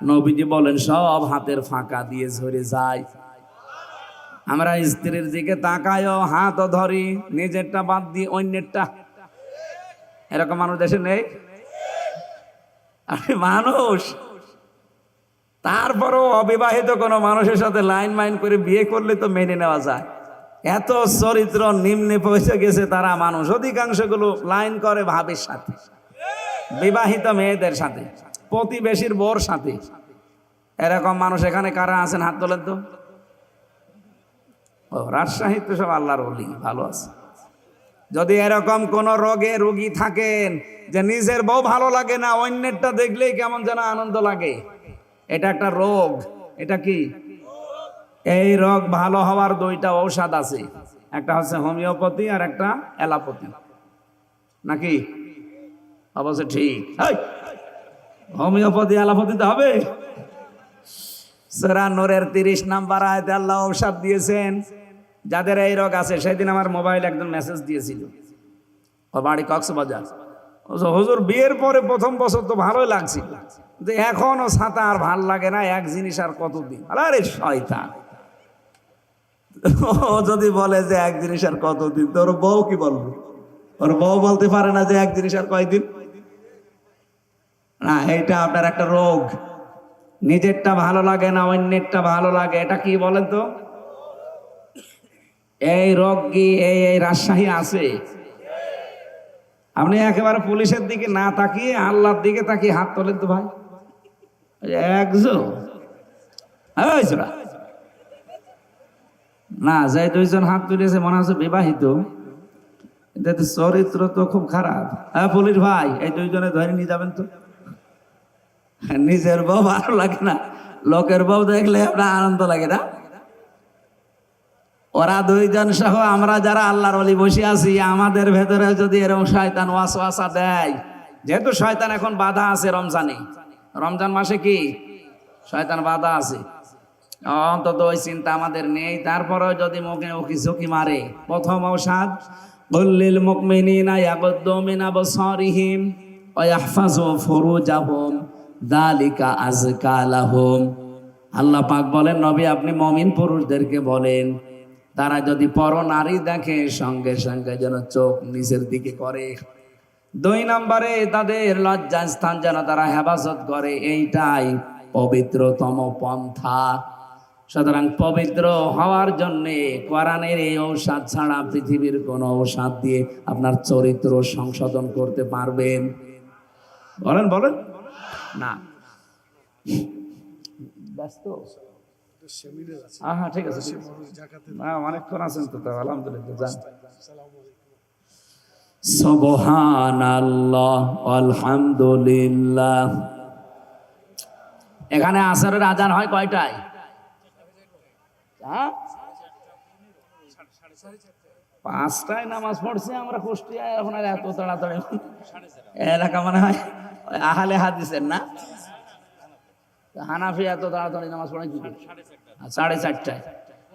নবীজি বলেন সব হাতের ফাঁকা দিয়ে ঝরে যায়। আমরা স্ত্রীর দিকে তাকায়ও, হাতও ধরি, নিজেরটা বাদ দিয়ে অন্যেরটা। এরকম মানুষ দেশে নেই? আরে মানুষ, তারপরও অবিবাহিত কোনো মানুষের সাথে লাইন মাইন করে বিয়ে করলে তো মেনে নেওয়া যায়। এত চরিত্র নিম্নে পৌঁছে গেছে তারা মানুষ, অধিকাংশগুলো লাইন করে ভাবের সাথে, বিবাহিত মেয়েদের সাথে, প্রতিবেশীর বউর সাথে। এরকম মানুষ এখানে কারা আছেন হাত তোলেন তো? ও রাজশাহী তো সব আল্লাহর ওলি, ভালো আছে। যদি এরকম কোন রোগে রোগী থাকেন যে নিজের বউ ভালো লাগে না, অন্যেরটা দেখলেই কেমন যেন আনন্দ লাগে, এটা একটা রোগ। এটা কি? এই রোগ ভালো হওয়ার 2টা ঔষধ আছে, একটা হচ্ছে হোমিওপ্যাথি আর একটা অ্যালোপ্যাথি। নাকি অবশ্য ঠিক? হোমিওপ্যাথি অ্যালোপ্যাথি তো হবে। সূরা নূরের 30 নম্বর আয়াতে আল্লাহ ঔষধ দিয়েছেন যাদের এই রোগ আছে। সেদিন আমার মোবাইল একজন মেসেজ দিয়েছিল, ওর বাড়ি কক্সবাজার। হুজুর বিয়ের পরে প্রথম বছর তো ভালোই লাগছিল, কিন্তু এখনো ছাতা আর ভাল লাগে না, এক জিনিস আর কতদিন। আরে শয়তান, ও যদি বলে যে এক জিনিস আর কতদিন, তোর বউ কি বলবে? ওর বউ বলতে পারে না যে এক জিনিস আর কয়দিন। না, এটা আপনার একটা রোগ। নিজেরটা ভালো লাগে না অন্যেরটা ভালো লাগে, এটা কি বলেন তো? এই রোগ কি এই এই রাজশাহী আছে? আপনি একেবারে পুলিশের দিকে না তাকিয়ে আল্লাহর দিকে তাকিয়ে হাত তোলেন তো ভাই। একজন না, যে দুইজন হাত তুলেছে মনে হচ্ছে বিবাহিত, এদের চরিত্র তো খুব খারাপ। হ্যাঁ পুলিশ ভাই, এই দুইজনে ধরে নিয়ে যাবেন তো। নিজের বউ ভালো লাগে না, লোকের বউ দেখলে আপনার আনন্দ লাগে না? ওরা দুইজন সহ আমরা যারা আল্লাহর ওলি বসে আছি, আমাদের ভেতরে যদি এরকম শয়তান ওয়াসওয়াসা দেয়, যেহেতু শয়তান এখন বাধা আছে রমজানে, রমজান মাসে কি শয়তান বাধা আছে, অন্তত ওই চিন্তা আমাদের নেই। তারপরেও যদি মুখে উকি ঝুঁকি মারে, প্রথম ঔষধ কুল্লিল মুমিনিনা ইয়াগুদ্দু মিন আবসারিহিম ওয়া ইয়াহফাযু ফুরুজাহুম যালিকা আযকা লাহুম। আল্লাহ পাক বলেন, নবী আপনি মুমিন পুরুষদেরকে বলেন, তারা যদি পর নারী দেখে সঙ্গে সঙ্গে যেন চোখ নিচের দিকে করে। 2 নম্বরে তাদের লজ্জা স্থান যেন তারা হেফাজত করে, এইটাই পবিত্রতম পন্থা। সুতরাং পবিত্র হওয়ার জন্যে কোরআনের এই ঔষধ ছাড়া পৃথিবীর কোন ঔষধ দিয়ে আপনার চরিত্র সংশোধন করতে পারবেন? বলেন বলেন না। ব্যস্ত? হ্যাঁ ঠিক আছে, অনেকক্ষণ আছেন তো, আলহামদুলিল্লাহ। যান। সুবহানাল্লাহ আলহামদুলিল্লাহ। এখানে আসরের আজান হয় কয়টায়? 5টায় নামাজ পড়ছি আমরা কুষ্টিয়ায়, এখন আর এত তাড়াতাড়ি এলাকা মনে হয় আহলে হাদিসের না, হানাফি এত তাড়াতাড়ি নামাজ পড়ে কি? 4:30টায়।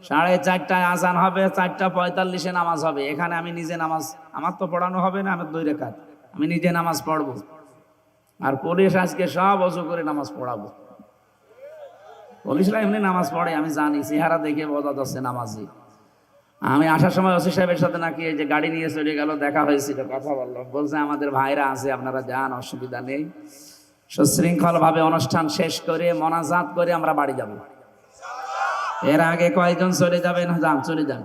4:30টায় আজান হবে, 4:45 নামাজ হবে। এখানে আমি নিজে নামাজ, আমার তো পড়ানো হবে না, আমার 2 রাকাত আমি নিজে নামাজ পড়বো। আর পুলিশ আজকে সব অজু করে নামাজ পড়াবো। পুলিশরা এমনি নামাজ পড়ে, আমি জানি, চেহারা দেখে বোঝা যাচ্ছে নামাজি। আমি আসার সময় ওসি সাহেবের সাথে নাকি এই যে গাড়ি নিয়ে চলে গেল, দেখা হয়েছিল, কথা বললো, বলছে আমাদের ভাইরা আছে, আপনারা যান, অসুবিধা নেই। সুশৃঙ্খল ভাবে অনুষ্ঠান শেষ করে মোনাজাত করে আমরা বাড়ি যাব। এর আগে কয়েকজন চলে যাবেন? যান, চলে যান।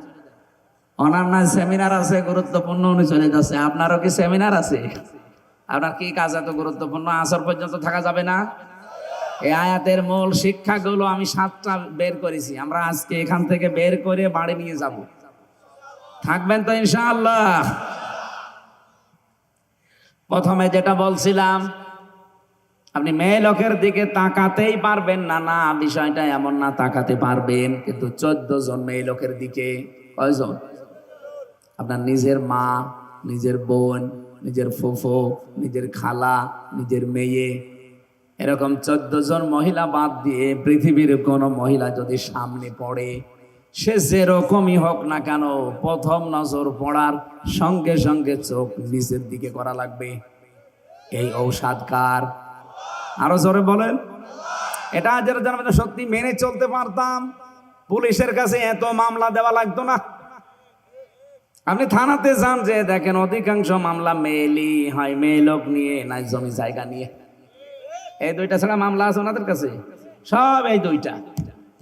ওনার না সেমিনার আছে গুরুত্বপূর্ণ, উনি চলে যাচ্ছে। আপনারও কি সেমিনার আছে? আপনার কি কাজ এত গুরুত্বপূর্ণ? আসর পর্যন্ত থাকা যাবে না? এই আয়াতের মূল শিক্ষাগুলো আমি 7টা বের করেছি, আমরা আজকে এখান থেকে বের করে বাড়ি নিয়ে যাব। থাকবেন তো ইনশাআল্লাহ? প্রথমে যেটা বলছিলাম, আপনি মেয়ে লোকের দিকে তাকাতেই পারবেন না, না বিষয়টা এমন না, তাকাতে পারবেন, কিন্তু 14 জন মেয়ে লোকের দিকে। কয়জন? আপনার নিজের মা, নিজের বোন, নিজের ফুফু, নিজের খালা, নিজের মেয়ে, এরকম 14 জন মহিলা বাদ দিয়ে পৃথিবীর কোন মহিলা যদি সামনে পড়ে, সে যেরকমই হোক না কেন, প্রথম নজর পড়ার সঙ্গে সঙ্গে চোখ নিচের দিকে করা লাগবে। এই ঔষধ কার? আরো জোরে বলেন। এটা যারা যারা সত্যি মেনে চলতে পারতাম, পুলিশের কাছে এত মামলা দেওয়া লাগতো না। আপনি থানাতে যান, যে দেখেন অধিকাংশ মামলা মেয়েলি হয়, মেয়ে লোক নিয়ে, না জমি জায়গা নিয়ে। এই 2টা ছাড়া মামলা আছে ওনাদের কাছে, সব এই 2টা।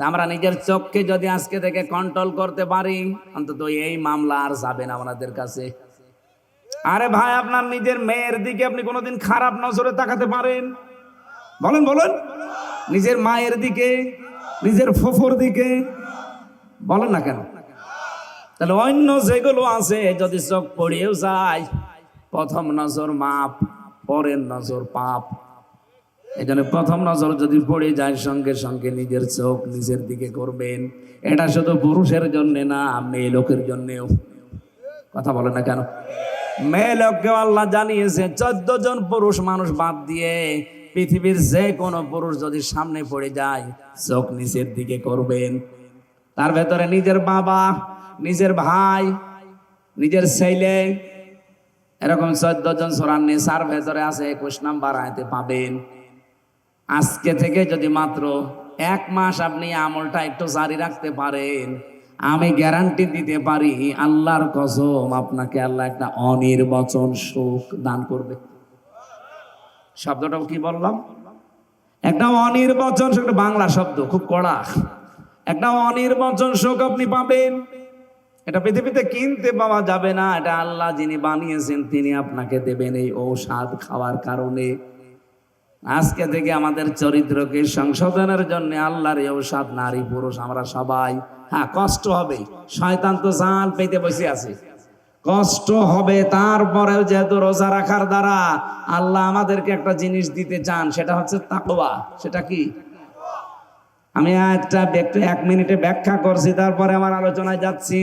আমরা নিজের চোখকে যদি আজকে থেকে কন্ট্রোল করতে পারি, অন্তত এই মামলা আর যাবে না ওনাদের কাছে। আরে ভাই, আপনার নিজের মেয়ের দিকে আপনি কোনোদিন খারাপ নজরে তাকাতে পারেন? বলেন বলেন। নিজের মায়ের দিকে, নিজের ফুফুর দিকে, বলেন না কেন? তাহলে অন্য যেগুলো আছে যদি চোখ পড়িয়েও যায়, প্রথম নজর মাপ, পরের নজর পাপ। এখানে প্রথম নজর যদি পড়ে যায়, সঙ্গে সঙ্গে নিজের চোখ নিজের দিকে করবেন। এটা শুধু পুরুষের জন্য না, মেয়ে লোকের জন্যেও। কথা বলে না কেন? মেয়ে লোককে আল্লাহ জানিয়েছে 14 জন পুরুষ মানুষ বাদ দিয়ে পৃথিবীর যে কোনো পুরুষ যদি সামনে পড়ে যায়, চোখ নিচের দিকে করবেন। তার ভেতরে নিজের বাবা, নিজের ভাই, নিজের ছেলে, এরকম 14 জন সূরা নিসার ভেতরে আছে, 21 নম্বর আয়াতে পাবেন। আজকে থেকে যদি মাত্র 1 মাস আপনি আমলটা একটু জারি রাখতে পারেন, আমি গ্যারান্টি দিতে পারি, আল্লাহর কসম, আপনাকে আল্লাহ একটা অনির্বচন সুখ দান করবে। শব্দটাও কি বললাম? একটা অনির্বাচন শোক, বাংলা শব্দ খুব কড়া, একটা অনির্বাচন শোক আপনি পাবেন। এটা পৃথিবীতে কিনতে পাওয়া যাবে না, এটা আল্লাহ যিনি বানিয়েছেন তিনি আপনাকে দেবেন এই ঔষধ খাওয়ার কারণে। আজকে থেকে আমাদের চরিত্রকে সংশোধনের জন্য আল্লাহর এই ঔষধ, নারী পুরুষ আমরা সবাই। হ্যাঁ, কষ্ট হবে, শয়তান তো জাল পেতে বসে আছে, কষ্ট হবে। তারপরেও যেহেতু রোজা রাখার দ্বারা আল্লাহ আমাদেরকে একটা জিনিস দিতে চান, সেটা হচ্ছে তাকওয়া। সেটা কি? আমি একটা এক মিনিটে ব্যাখ্যা করছি, তারপরে আমার আলোচনায় যাচ্ছি।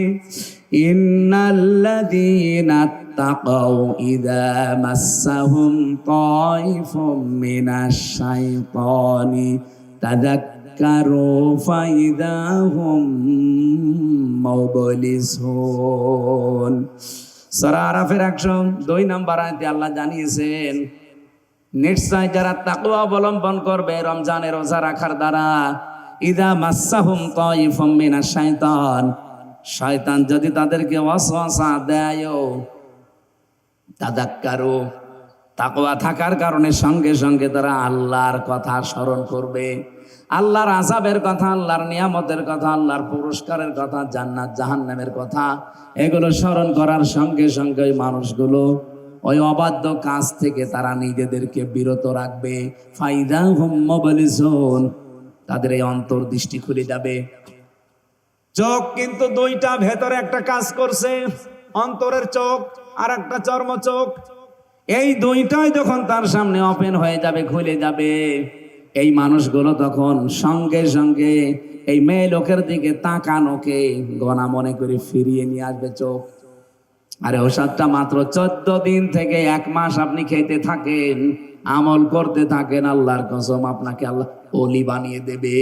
ইন্নাল্লাযীনা তাকাউ ইযা মাসসাহুম তাইফুম মিনাশ শাইতানি তাযাক্কারু ফাইযা হুম মুবলিসুন। সূরা আরাফের 102 নম্বর আয়াতে আল্লাহ জানিয়েছেন, নিশ্চয় যারা তাকওয়া অবলম্বন করবে রমজানের রোজা রাখার দ্বারা, ইযা মাসসাহুম তাইফুম মিনাশ শাইতান, শয়তান যদি তাদেরকে ওয়াসওয়াসা দেয়, তাযাক্কারু, তাকওয়া থাকার কারণে সঙ্গে সঙ্গে তারা আল্লাহর কথা স্মরণ করবে, আল্লাহর আযাবের কথা, আল্লাহর নিয়ামতের কথা, আল্লাহর পুরস্কারের কথা, জান্নাত জাহান্নামের কথা, এগুলো স্মরণ করার সঙ্গে সঙ্গে ওই মানুষগুলো ওই অবাধ্য কাজ থেকে তারা নিজেদেরকে বিরত রাখবে। ফাইযা হুম মুবলিসুন, তাদের এই অন্তর্দৃষ্টি খুলে যাবে। চোখ কিন্তু দুইটা, ভেতরে একটা কাজ করছে, অন্তরের চোখ আর একটা চর্ম চোখ। এই দুইটাই যখন তার সামনে ওপেন হয়ে যাবে, খুলে যাবে, এই মানুষগুলো তখন সঙ্গে সঙ্গে এই মেয়ে লোকের দিকে তাকানোকে গণা মনে করে ফিরিয়ে নিয়ে আসবে চোখ। আরে ওষুধটা মাত্র 14 দিন থেকে 1 মাস আপনি খেতে থাকেন, আমল করতে থাকেন, আল্লাহর কসম আপনাকে আল্লাহ ওলি বানিয়ে দেবে।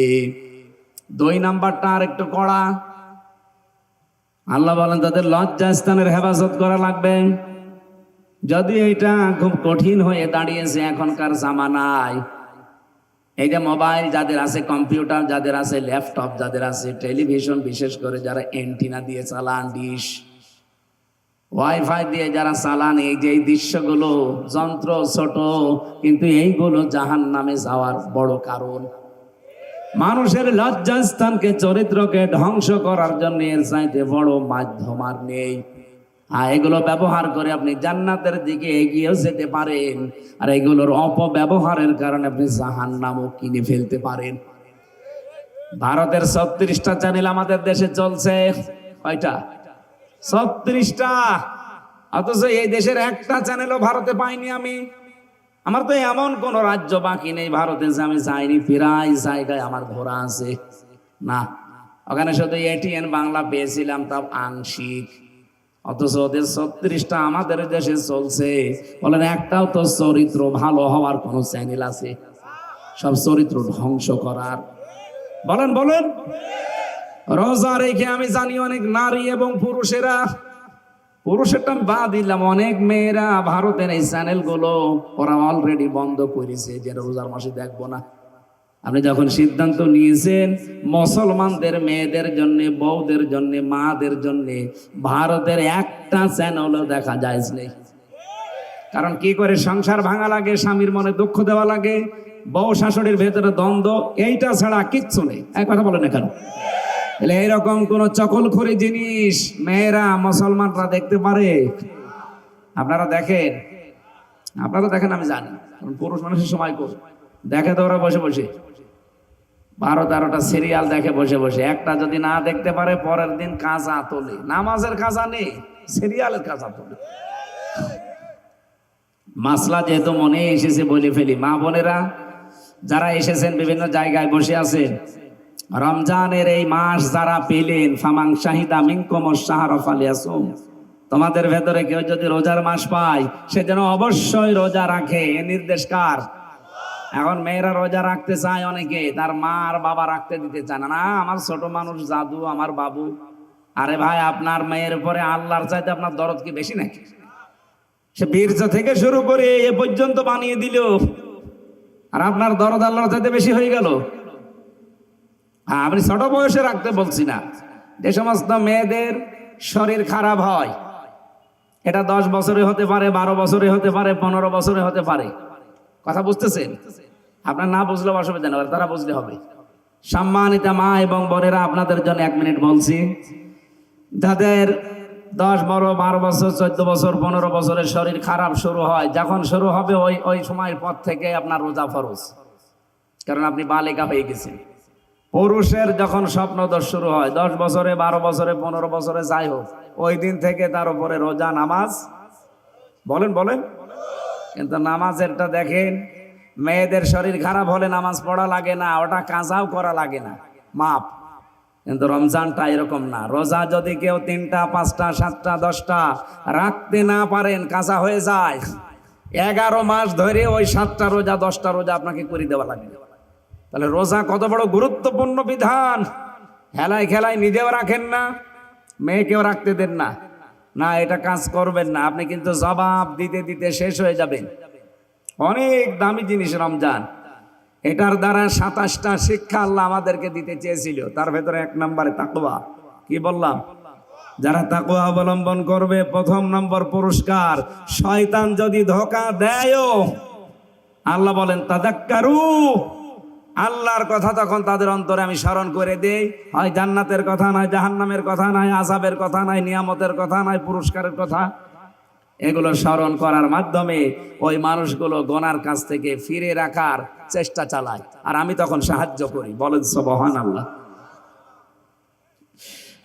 2 নাম্বারটা আর একটু কড়া। আল্লাহ বলেন তাদের লজ্জাস্থানের হেফাজত করা লাগবে। যদি এটা খুব কঠিন হয়ে দাঁড়িয়েছে এখনকার জামানায়, এই যে মোবাইল যাদের আছে, কম্পিউটার যাদের আছে, ল্যাপটপ যাদের আছে, টেলিভিশন বিশেষ করে যারা এন্টিনা দিয়ে চালান, ডিশ ওয়াইফাই দিয়ে যারা চালান, এই যে এই দৃশ্যগুলো যন্ত্র ছোট, কিন্তু এইগুলো জাহান্নামে যাওয়ার বড় কারণ। মানুষের লজ্জাস্থানকে, চরিত্রকে ধ্বংস করার জন্য এর চাইতে বড় মাধ্যম আর নেই। এগুলো ব্যবহার করে আপনি জান্নাতের দিকে এগিয়েও যেতে পারেন, আর এগুলোর অপব্যবহারের কারণে আপনি জাহান্নামও কিনে ফেলতে পারেন। ভারতের 36টা চ্যানেল আমাদের দেশে চলছে, কয়টা? 36টা। অথচ এই দেশের একটা চ্যানেলও ভারতে পাইনি আমি। আমার তো এমন কোন রাজ্য বাকি নেই ভারতে যে আমি যাইনি, প্রায় জায়গায় আমার ঘোরা আছে। না, ওখানে শুধু এটিএন বাংলা পেয়েছিলাম, তাও আংশিক। অথচ ওদের 36টা আমাদের দেশে চলছে। বলেন একটাও তো চরিত্র ভালো হওয়ার কোন চ্যানেল আছে? সব চরিত্র ধ্বংস করার। বলেন বলেন। রোজা রেখে আমি জানি অনেক নারী এবং পুরুষেরা, পুরুষেরটা বাদ দিলাম, অনেক মেয়েরা ভারতের এই চ্যানেলগুলো ওরা অলরেডি বন্ধ করেছে, যে রোজার মাসে দেখবো না। আপনি যখন সিদ্ধান্ত নিয়েছেন মুসলমানদের মেয়েদের জন্য, বউদের জন্য, মাদের জন্য ভারতের একটা চ্যানেলও দেখা যায় নেই। কারণ কি করে সংসার ভাঙা লাগে, স্বামীর মনে দুঃখ দেওয়া লাগে, বউ শাশুড়ির ভেতরে দ্বন্দ্ব, এইটা ছাড়া কিচ্ছু নেই। এক কথা বলেন না কেন? এইরকম কোন চকলখড়ি জিনিস মেয়েরা, মুসলমানরা দেখতে পারে? আপনারা দেখেন? আপনারা দেখেন? আমি জানি, পুরুষ মানুষের সময় কর দেখে তো ওরা বসে বসে 12-13টা সিরিয়াল দেখে বসে বসে। একটা যদি না দেখতে পারে পরের দিন কাজা তোলে, নামাজের কাজা নেই, সিরিয়ালের কাজা তোলে। মাসলা যেহেতু মনে এসেছে বলে ফেলি, মা বোনেরা যারা এসেছেন বিভিন্ন জায়গায় বসে আছেন, রমজানের এই মাস যারা পেলেন, ফামাং শাহিদা মিনকুমুশ শাহরা ফালিয়াসুম, তোমাদের ভেতরে কেউ যদি রোজার মাস পায় সে যেন অবশ্যই রোজা রাখে। এ নির্দেশ কার? এখন মেয়েরা রোজা রাখতে চায় অনেকে, তার মা আর বাবা রাখতে দিতে চায় না। না, আমার ছোট মানুষ জাদু, আমার বাবু। আরে ভাই, আপনার মেয়ের উপরে আল্লাহর চাইতে আপনার দরদ কি বেশি নাকি? সে বীর্য থেকে শুরু করে এ পর্যন্ত বানিয়ে দিল, আর আপনার দরদ আল্লাহর চাইতে বেশি হয়ে গেল। আমি ছোট বয়সে রাখতে বলছি না। যে সমস্ত মেয়েদের শরীর খারাপ হয়, এটা 10 বছরে হতে পারে, 12 বছরে হতে পারে, 15 বছরে হতে পারে। কথা বুঝতেছেন? আপনার না বুঝলেও অসুবিধা নেই, তারা বুঝলে হবে। সম্মানিত মা এবং বোনেরা, আপনাদের জন্য 1 মিনিট বলছি। যাদের 10, 12 বছর, 14 বছর, 15 বছরের শরীর খারাপ শুরু হয়, যখন শুরু হবে ওই সময়ের পর থেকে আপনার রোজা ফরজ, কারণ আপনি বালিকা হয়ে গেছেন। পুরুষের যখন স্বপ্নদোষ শুরু হয় 10 বছরে, 12 বছরে, 15 বছরে, যাই হোক, ওই দিন থেকে তার উপরে রোজা, নামাজ। বলেন বলেন। কিন্তু নামাজেরটা দেখেন, মেয়েদের শরীর খারাপ হলে নামাজ পড়া লাগে না, ওটা কাজাও করা লাগে না, মাপ। কিন্তু রমজানটা এরকম না। রোজা যদি কেউ 3টা, 5টা, 7টা, 10টা রাখতে না পারেন, কাজা হয়ে যায়। 11 মাস ধরে ওই 7টা রোজা, 10টা রোজা আপনাকে করে দেওয়া লাগে। তাহলে রোজা কত বড় গুরুত্বপূর্ণ বিধান। হেলায় খেলায় নিজেও রাখেন না, মেয়েকেও রাখতে দেন না। না, এটা কাজ করবেন না, আপনি কিন্তু জবাব দিতে দিতে শেষ হয়ে যাবেন। অনেক দামি জিনিস রমজান। এটার দ্বারা 27টা শিক্ষা আল্লাহ আমাদেরকে দিতে চেয়েছিল, তার ভেতরে 1 নম্বরে তাকওয়া। কি বললাম? যারা তাকওয়া অবলম্বন করবে, 1ম নম্বর পুরস্কার। শয়তান যদি ধোঁকা দেয়ও, আল্লাহ বলেন তাযাক্কারু, আল্লাহর কথা তখন তাদের অন্তরে আমি স্মরণ করে দেই। হয় জান্নাতের কথা নয়, জাহান্নামের কথা নয়, আযাবের কথা নয়, নিয়ামতের কথা নয়, পুরস্কারের কথা। এগুলো স্মরণ করার মাধ্যমে ওই মানুষগুলো গুনার কাছ থেকে ফিরে রাখার চেষ্টা চালায়, আর আমি তখন সাহায্য করি। বলেন সুবহানাল্লাহ।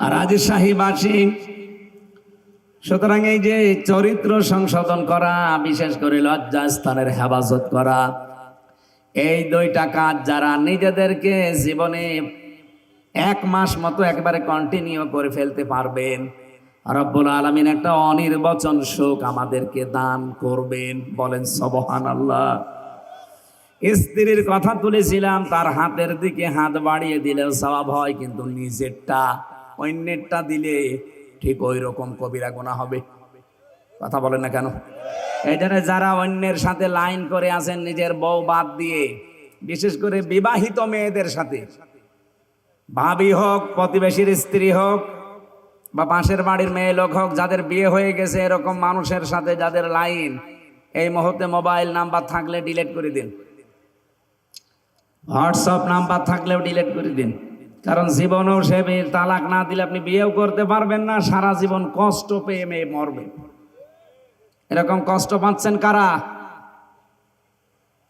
আর রাজশাহীবাসী, সুতরাং এই যে চরিত্র সংশোধন করা, বিশেষ করে লজ্জাস্থানের হেফাজত করা, এই 2টা কাজ যারা নিজেদেরকে জীবনে 1 মাস মতো একবারে কন্টিনিউ করে ফেলতে পারবেন, রব্বুল আলামিন একটা অনির্বচন সুখ আমাদেরকে দান করবেন। বলেন সুবহানাল্লাহ। স্ত্রীর কথা তুলেছিলাম, তার হাতের দিকে হাত বাড়িয়ে দিলেও সওয়াব হয়, কিন্তু নিজেরটা অন্যেরটা দিলে ঠিক ওই রকম কবিরা গুনাহ হবে। কথা বলেন না কেন? এই জন্য যারা অন্যের সাথে লাইন করে আছেন নিজের বউ বাদ দিয়ে, বিশেষ করে বিবাহিত মেয়েদের সাথে, ভাবি হোক, প্রতিবেশীর স্ত্রী হোক, বা পাশের বাড়ির মেয়ে লোক হোক, যাদের বিয়ে হয়ে গেছে, এরকম মানুষের সাথে যাদের লাইন, এই মুহূর্তে মোবাইল নাম্বার থাকলে ডিলিট করে দিন, হোয়াটসঅ্যাপ নাম্বার থাকলেও ডিলিট করে দিন। কারণ জীবনেও সে মেয়ের তালাক না দিলে আপনি বিয়েও করতে পারবেন না, সারা জীবন কষ্ট পেয়ে মেয়ে মরবে। এরকম কষ্ট পাচ্ছেন কারা?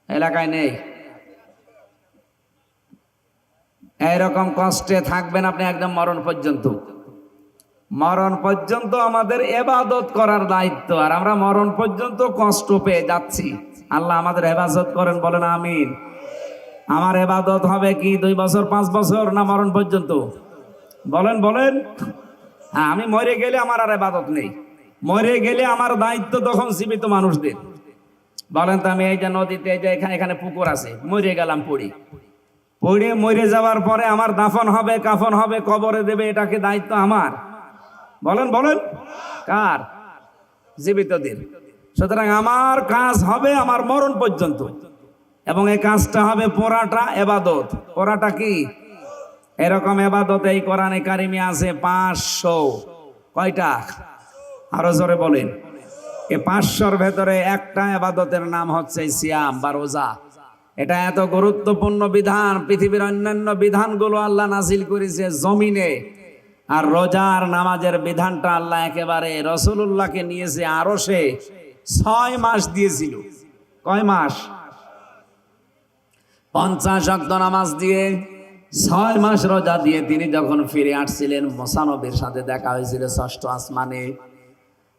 এলাকায় নেই? এরকম কষ্টে থাকবেন আপনি একদম মরণ পর্যন্ত। মরণ পর্যন্ত আমাদের ইবাদত করার দায়িত্ব, আর আমরা মরণ পর্যন্ত কষ্ট পেয়ে যাচ্ছি। আল্লাহ আমাদের হেফাজত করেন, বলেন আমিন। আমার ইবাদত হবে কি 2 বছর, 5 বছর, না মরণ পর্যন্ত? বলেন বলেন। হ্যাঁ, আমি মরে গেলে আমার আর ইবাদত নেই। মরে গেলে আমার দায়িত্ব তখন জীবিত মানুষদের। বলেন তো, আমি এই যে নদীতে, এই যে এখানে পুকুর আছে, মরে গেলাম, পড়ে মরে যাওয়ার পরে আমার দাফন হবে, কাফন হবে, কবরে দেবে, এটাকে দায়িত্ব আমার? বলেন বলেন। কার? জীবিতদের। সুতরাং আমার কাজ হবে আমার মরণ পর্যন্ত, এবং এই কাজটা হবে পুরাটা ইবাদত। পুরাটা কি? এরকম ইবাদত এই কোরআনে কারিমে আছে 500। কয়টা? আরো জোরে বলেন। এই 500-র ভেতরে একটা ইবাদতের নাম হচ্ছে সিয়াম বা রোজা। এটা এত গুরুত্বপূর্ণ বিধান, পৃথিবীর অন্যান্য বিধানগুলো আল্লাহ নাজিল করেছে জমিনে, আর রোজার নামাজের বিধানটা আল্লাহ একেবারে রাসূলুল্লাহকে নিয়েছে আরশে। 6 মাস দিয়েছিল। কয় মাস? 50 ওয়াক্ত নামাজ দিয়ে, 6 মাস রোজা দিয়ে তিনি যখন ফিরে আসছিলেন, মুসা নবীর সাথে দেখা হয়েছিল 6ষ্ঠ আসমানে।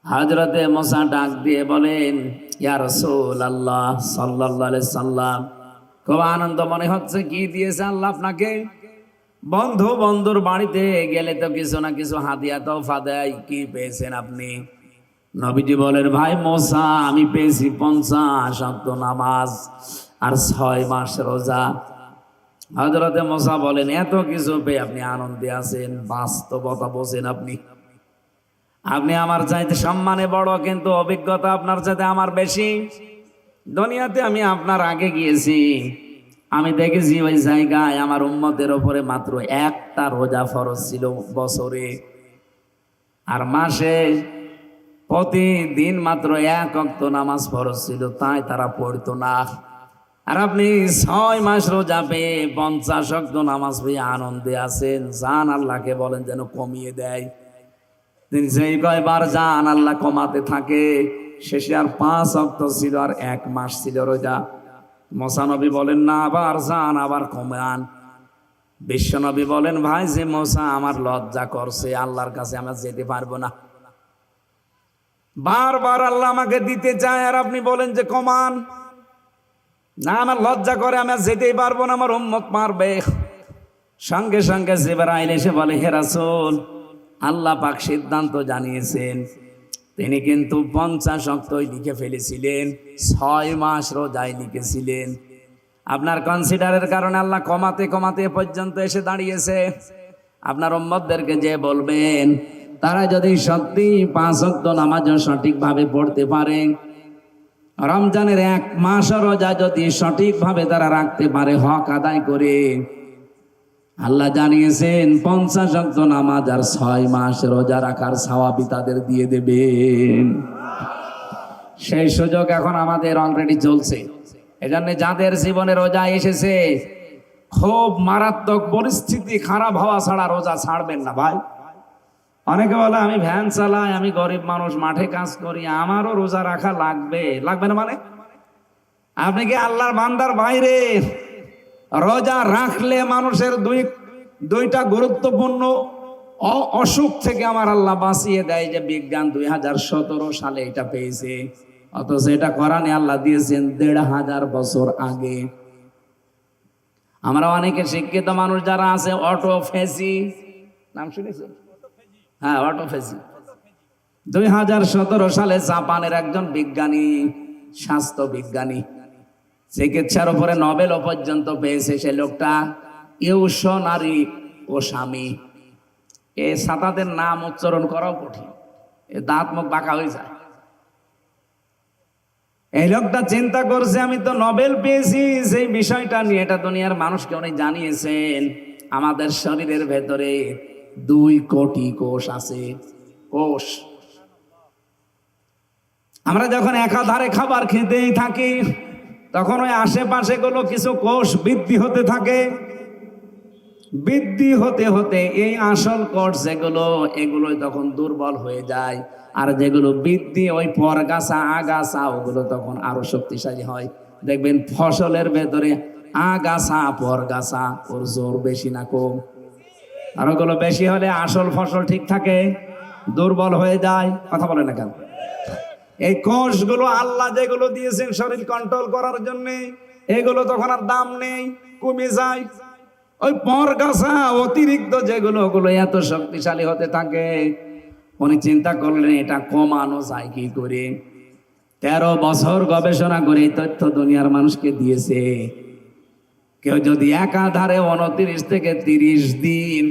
হযরতে মুসা ডাক দিয়ে বলেন, ইয়া রাসূলুল্লাহ সাল্লাল্লাহু আলাইহি সাল্লাম, খুব আনন্দ মনে হচ্ছে। কি দিয়েছে আল্লাহ আপনাকে? বন্ধুর বাড়িতে গেলে তো কিছু না কিছু হাদিয়া তোফা দেয়, কি পেয়েছেন আপনি? নবীজি বলেন, ভাই মুসা, আমি পেয়েছি 50 ওয়াক্ত নামাজ আর 6 মাস রোজা। হযরতে মুসা বলেন, এত কিছু পেয়ে আপনি আনন্দে আছেন, বাস্তবতা বোঝেন আপনি? আপনি আমার চাইতে সম্মানে বড়, কিন্তু অভিজ্ঞতা আপনার চাইতে আমার বেশি। দুনিয়াতে আমি আপনার আগে গিয়েছি, আমি দেখেছি ওই জায়গায় আমার উম্মতের উপরে মাত্র একটা রোজা ফরজ ছিল বছরে, আর মাসে প্রতিদিন মাত্র 1 ওয়াক্ত নামাজ ফরজ ছিল, তাই তারা পড়তো না। আর আপনি 6 মাস রোজা পেয়ে 50 ওয়াক্ত নামাজ পেয়ে আনন্দে আছেন, জান আল্লাহকে বলেন যেন কমিয়ে দেয়। তিনি যেই কয়বার যান আল্লাহ কমাতে থাকে। শেষে আর 5 ওয়াক্ত ছিল, আর 1 মাস ছিল রোজা। মোসানবী বলেন না, আবার যান, আবার কমান। বিশ্বনবী বলেন, ভাই যে মোসা আমার লজ্জা করছে, আল্লাহর কাছে আমরা যেতে পারবো না। বারবার আল্লাহ আমাকে দিতে চায়, আর আপনি বলেন যে কমান। না, আমার লজ্জা করে, আমি আর যেতেই পারবো না, আমার উম্মত মারবে। সঙ্গে সঙ্গে জিবরাইল এসে বলে, হে রাসূল, আল্লাহ পাক সিদ্ধান্ত জানিয়েছেন। তিনি কিন্তু 50 ওয়াক্তই লিখে ফেলেছিলেন, 6 মাস রোজায় লিখেছিলেন। আপনার কনসিডারের কারণে আল্লাহ কমাতে কমাতে পর্যন্ত এসে দাঁড়িয়েছে। আপনার উম্মতদেরকে যে বলবেন, তারা যদি সত্যি 5 ওয়াক্ত নামাজও সঠিকভাবে পড়তে পারে, রমজানের 1 মাস রোজা যদি সঠিকভাবে তারা রাখতে পারে, হক আদায় করে, আল্লাহ জানিয়েছেন 50 ওয়াক্ত নামাজ আর 6 মাস রোজা রাখার সওয়াবই তাদের দিয়ে দেবেন। সেই সুযোগ এখন আমাদের অলরেডি চলছে। এজন্য যাদের জীবনে রোজা এসেছে, খুব মারাত্মক পরিস্থিতি খারাপ হওয়া ছাড়া রোজা ছাড়বেন না ভাই। অনেকে বলে, আমি ভ্যান চালাই, আমি গরিব মানুষ, মাঠে কাজ করি, আমারও রোজা রাখা লাগবে। লাগবে না মানে? আপনি কি আল্লাহর বান্দার বাইরে? রোজা রাখলে মানুষের দুইটা গুরুত্বপূর্ণ অসুখ থেকে আমার আল্লাহ বাঁচিয়ে দেয়, যে বিজ্ঞান 2017 সালে এটা পেয়েছে, অথচ এটা কোরআনে আল্লাহ দিয়েছেন 1500 বছর আগে। আমরা অনেকে শিক্ষিত মানুষ যারা আছে, অটোফেজি নাম শুনেছেন? হ্যাঁ, অটোফেজি 2017 সালে জাপানের একজন বিজ্ঞানী, স্বাস্থ্য বিজ্ঞানী, চিকিৎসার উপরে নোবেল পর্যন্ত পেয়েছে। সে লোকটা ইউশনারি ওসামি। এ সাতাদের নাম উচ্চারণ করাও কঠিন, এ দাঁত মুখ বাঁকা হয়ে যায়। এই লোকটা চিন্তা করছে, আমি তো নোবেল পেয়েছি সেই বিষয়টা নিয়ে, এটা দুনিয়ার মানুষকে উনি জানিয়েছেন। আমাদের শরীরের ভেতরে 2 কোটি কোষ আছে। কোষ, আমরা যখন একাধারে খাবার খেতেই থাকি, তখন ওই আশেপাশে গুলো কিছু কোষ বৃদ্ধি হতে থাকে। বৃদ্ধি হতে হতে এই আসল কোষ যেগুলো, এগুলো তখন দুর্বল হয়ে যায়। আর যেগুলো বৃদ্ধি, ওই পরগাছা আগাছা, ওগুলো তখন আরো শক্তিশালী হয়। দেখবেন ফসলের ভেতরে আগাছা পরগাছা, ওর জোর বেশি না কম? আর ওগুলো বেশি হলে আসল ফসল ঠিক থাকে, দুর্বল হয়ে যায়। কথা বলে না কেন? এই কোষগুলো আল্লাহ যেগুলো দিয়েছেন শরীর কন্ট্রোল করার জন্য, এগুলো তখন আর দাম নেই, কমে যায়। ওই পরগাছা অতিরিক্ত যেগুলো, ওগুলো এত শক্তিশালী হতে থাকে। উনি চিন্তা করলেন, এটা কমানো যায় কি করে। 13 বছর গবেষণা করে এই তথ্য দুনিয়ার মানুষকে দিয়েছে। কেউ যদি একাধারে 29 থেকে 30 দিন,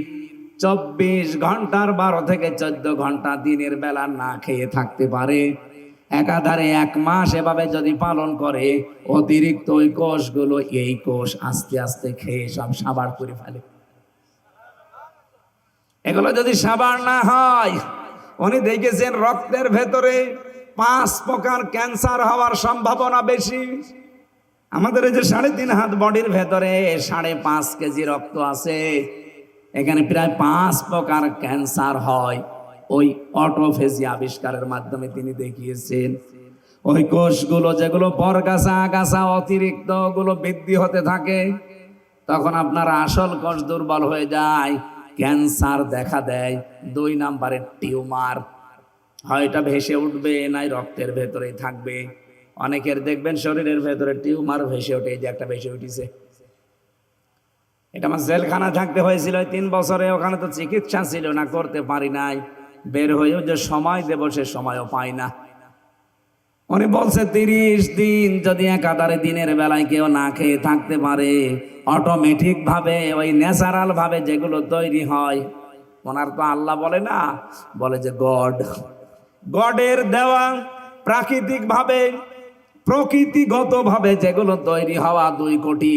24 ঘন্টার 12 থেকে 14 ঘন্টা দিনের বেলা না খেয়ে থাকতে পারে, একাধারে 1 মাস এভাবে যদি পালন করে, অতিরিক্ত ওই কোষগুলো, এই কোষ আস্তে আস্তে খেয়ে সব সাবার করে ফেলে। এগুলো যদি সাবার না হয়, উনি দেখেছেন রক্তের ভেতরে 5 প্রকার ক্যান্সার হওয়ার সম্ভাবনা বেশি। আমাদের এই যে 3.5 হাত বডির ভেতরে 5.5 কেজি রক্ত আছে, এখানে প্রায় 5 প্রকার ক্যান্সার হয়। ওই অটোফেজি আবিষ্কারের মাধ্যমে তিনি দেখিয়েছেন। ওই কোষগুলো যেগুলো পরগাছা আগাছা অতিরিক্ত গুলো বৃদ্ধি হতে থাকে, তখন আপনার আসল কোষ দুর্বল হয়ে যায়, ক্যান্সার দেখা দেয়। 2 নম্বরে টিউমার, হয় এটা ভেসে উঠবে, নাই রক্তের ভেতরে থাকবে। অনেকের দেখবেন শরীরের ভেতরে টিউমার ভেসে ওঠে, যে একটা ভেসে উঠেছে। এটা আমার জেলখানা থাকতে হয়েছিল 3 বছরে, ওখানে তো চিকিৎসা ছিল না, করতে পারি নাই। বের হয়েও যে সময় দেব, সে সময়ও পাই না। উনি বলছে 30 দিন যদি একাধারে দিনের বেলায় কেউ না খেয়ে থাকতে পারে, অটোমেটিক ভাবে, ওই ন্যাচারাল ভাবে যেগুলো তৈরি হয়, ওনার তো আল্লাহ বলে না, বলে যে গডের দেওয়া প্রাকৃতিক ভাবে, প্রকৃতিগত ভাবে যেগুলো তৈরি হওয়া 2 কোটি,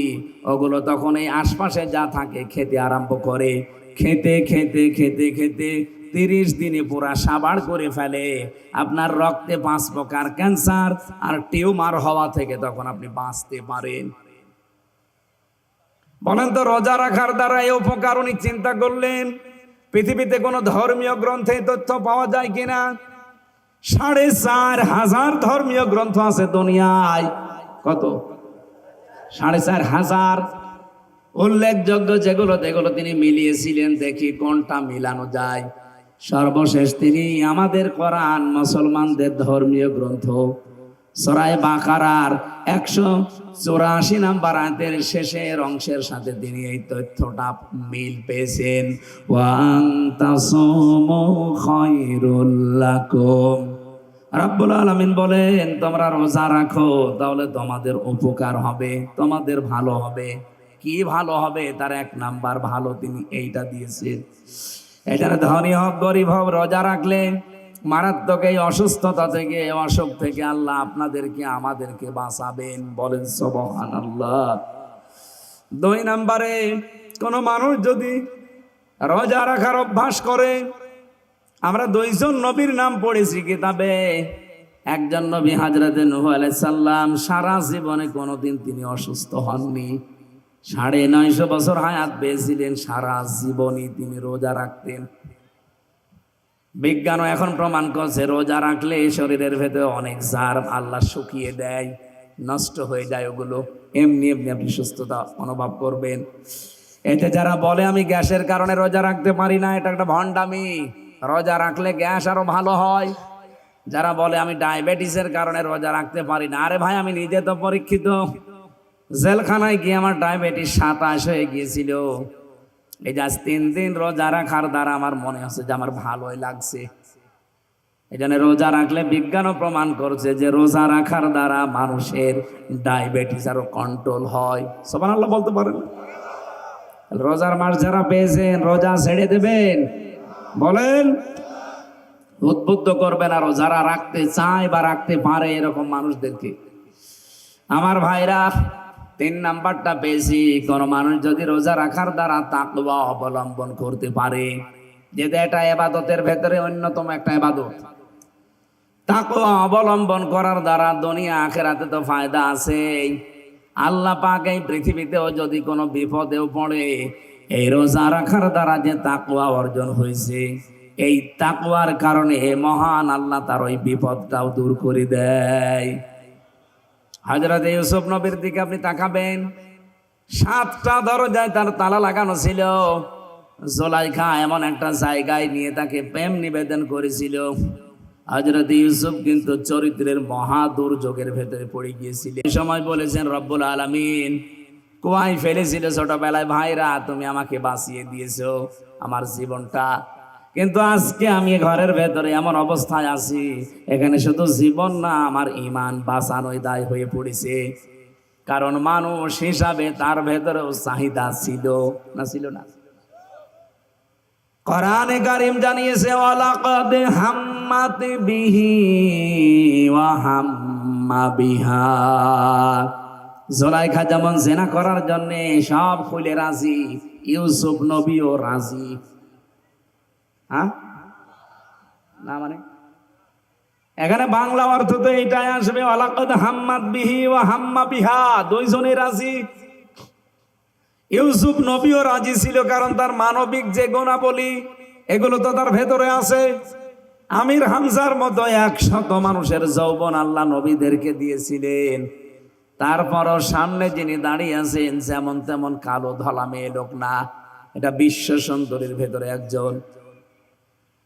ওগুলো তখন এই আশপাশে যা থাকে খেতে আরম্ভ করে। খেতে খেতে খেতে খেতে 30 দিনে পুরা সাবাড় করে ফেলে। আপনার রক্তে 5 প্রকার ক্যান্সার আর টিউমার হওয়া থেকে তখন আপনি বাঁচতে পারেন। বলেন তো রোজা রাখার দ্বারা এই উপকার উনি চিন্তা করলেন? পৃথিবীতে কোনো ধর্মীয় গ্রন্থে তথ্য পাওয়া যায় কিনা? 4,500 ধর্মীয় গ্রন্থ আছে দুনিয়ায়। কত? 4,500। উল্লেখযোগ্য যেগুলো তিনি মিলিয়েছিলেন, দেখি কোনটা মিলানো যায়। সর্বশেষ তিনি আমাদের কোরআন, মুসলমানদের ধর্মীয় গ্রন্থ সূরা বাকারার 184 নম্বর আয়াতের শেষের অংশের সাথে তিনি এই তথ্যটা মিল পেয়েছেন। ওয়া আনতাসুমু খায়রুল লাকুম। রাব্বুল আলামিন বলেন, তোমরা রোজা রাখো, তাহলে তোমাদের উপকার হবে, তোমাদের ভালো হবে। কি ভালো হবে? তার 1 নাম্বার ভালো তিনি এইটা দিয়েছেন। এটার ধনী হোক গরিব হোক, রোজা রাখলে মারাত্মক এই অসুস্থতা থেকে, অসুখ থেকে আল্লাহ আপনাদেরকে আমাদেরকে বাঁচাবেন। বলেন সুবহানাল্লাহ। 2 নম্বরে, কোন মানুষ যদি রোজা রাখার অভ্যাস করে, আমরা 2 জন নবীর নাম পড়েছি কিতাবে। একজন নবী হযরত নূহ আলাইহিস সালাম, সারা জীবনে কোনোদিন তিনি অসুস্থ হননি। 950 বছর হায়াত পেয়েছিলেন, সারা জীবনই তিনি রোজা রাখতেন। বিজ্ঞানও এখন প্রমাণ করছে রোজা রাখলে শরীরের ভেতরে অনেক জার্ম আল্লাহ শুকিয়ে দেয়, নষ্ট হয়ে যায়। ওগুলো এমনি এমনি আপনি সুস্থতা অনুভব করবেন। এতে যারা বলে আমি গ্যাসের কারণে রোজা রাখতে পারি না, এটা একটা ভণ্ডামি। রোজা রাখলে গ্যাস আরো ভালো হয়। যারা বলে আমি ডায়াবেটিসের কারণে রোজা রাখতে পারি না, আরে ভাই আমি নিজে তো পরীক্ষিত। জেলখানায় গিয়ে আমার ডায়াবেটিস 27 হয়ে গিয়েছিল। এই যে 3 দিন রোজা রাখার দ্বারা আমার মনে হচ্ছে যে আমার ভালোই লাগছে। এই জন্য রোজা রাখলে বিজ্ঞানও প্রমাণ করছে যে রোজা রাখার দ্বারা মানুষের ডায়াবেটিস আরো কন্ট্রোল হয়। সুবহানাল্লাহ বলতে পারেন? রোজার মাস যারা পেয়েছেন, রোজা ছেড়ে দেবেন? বলেন। উদ্বুদ্ধ করবেন আরো যারা রাখতে চায় বা রাখতে পারে এরকম মানুষদেরকে। আমার ভাইরা, 3 নাম্বারটা পেয়েছি, কোন মানুষ যদি রোজা রাখার দ্বারা তাকওয়া অবলম্বন করতে পারে, যেটা এটা ইবাদতের ভেতরে অন্যতম একটা ইবাদত। তাকওয়া অবলম্বন করার দ্বারা দুনিয়া আখিরাতে তো ফায়দা আছে। আল্লাহ পাক এই পৃথিবীতেও যদি কোনো বিপদেও পড়ে, এই রোজা রাখার দ্বারা যে তাকওয়া অর্জন হয়েছে, এই তাকওয়ার কারণে মহান আল্লাহ তার ওই বিপদটাও দূর করে দেয়। হযরত ইউসুফ নবীর দিকে আপনি তাকাবেন, 7টা দরজায় তার তালা লাগানো ছিল। জুলাইখা এমন একটা জায়গায় নিয়ে তাকে প্রেম নিবেদন করেছিল। হযরত ইউসুফ কিন্তু চরিত্রের মহা দুর্যোগের ভেতরে পড়ে গিয়েছিল। এই সময় বলেছেন রব্বুল আলামিন কুয়ায় ফেলেছিল ছোটবেলায়, ভাইরা তুমি আমাকে বাঁচিয়ে দিয়েছো আমার জীবনটা, কিন্তু আজকে আমি ঘরের ভেতরে এমন অবস্থায় আছি, এখানে শুধু জীবন না আমার ঈমান বাঁচানোই দায় হয়ে পড়েছে। কারণ মানুষ হিসাবে তার ভেতরেও চাহিদা ছিল না, ছিল না? কোরআনে কারীম জানিয়েছে ওয়ালাকাদ হাম্মাত বিহি ওয়া হাম্মা বিহা। জুলাইখা যেমন জিনা করার জন্য সব খুলে রাজি, ইউসুফ নবীও রাজি। হ্যাঁ না, মানে এখানে বাংলা অর্থ তো এটাই আসবে, ওয়ালাকাদ হাম্মাত বিহি ওয়া হাম্মা বিহা। 2 জনেই রাজি। ইউসুফ নবীও রাজি ছিল, কারণ তার মানবিক যে গুণাবলী এগুলো তো তার ভেতরে আছে। আমির হামজার মতো 100 মানুষের যৌবন আল্লাহ নবীদেরকে দিয়েছিলেন। তারপরও সামনে যিনি দাঁড়িয়ে আছেন যেমন তেমন কালো ধলা মেয়ে লোক না, এটা বিশ্ব সুন্দরীর ভেতরে একজন।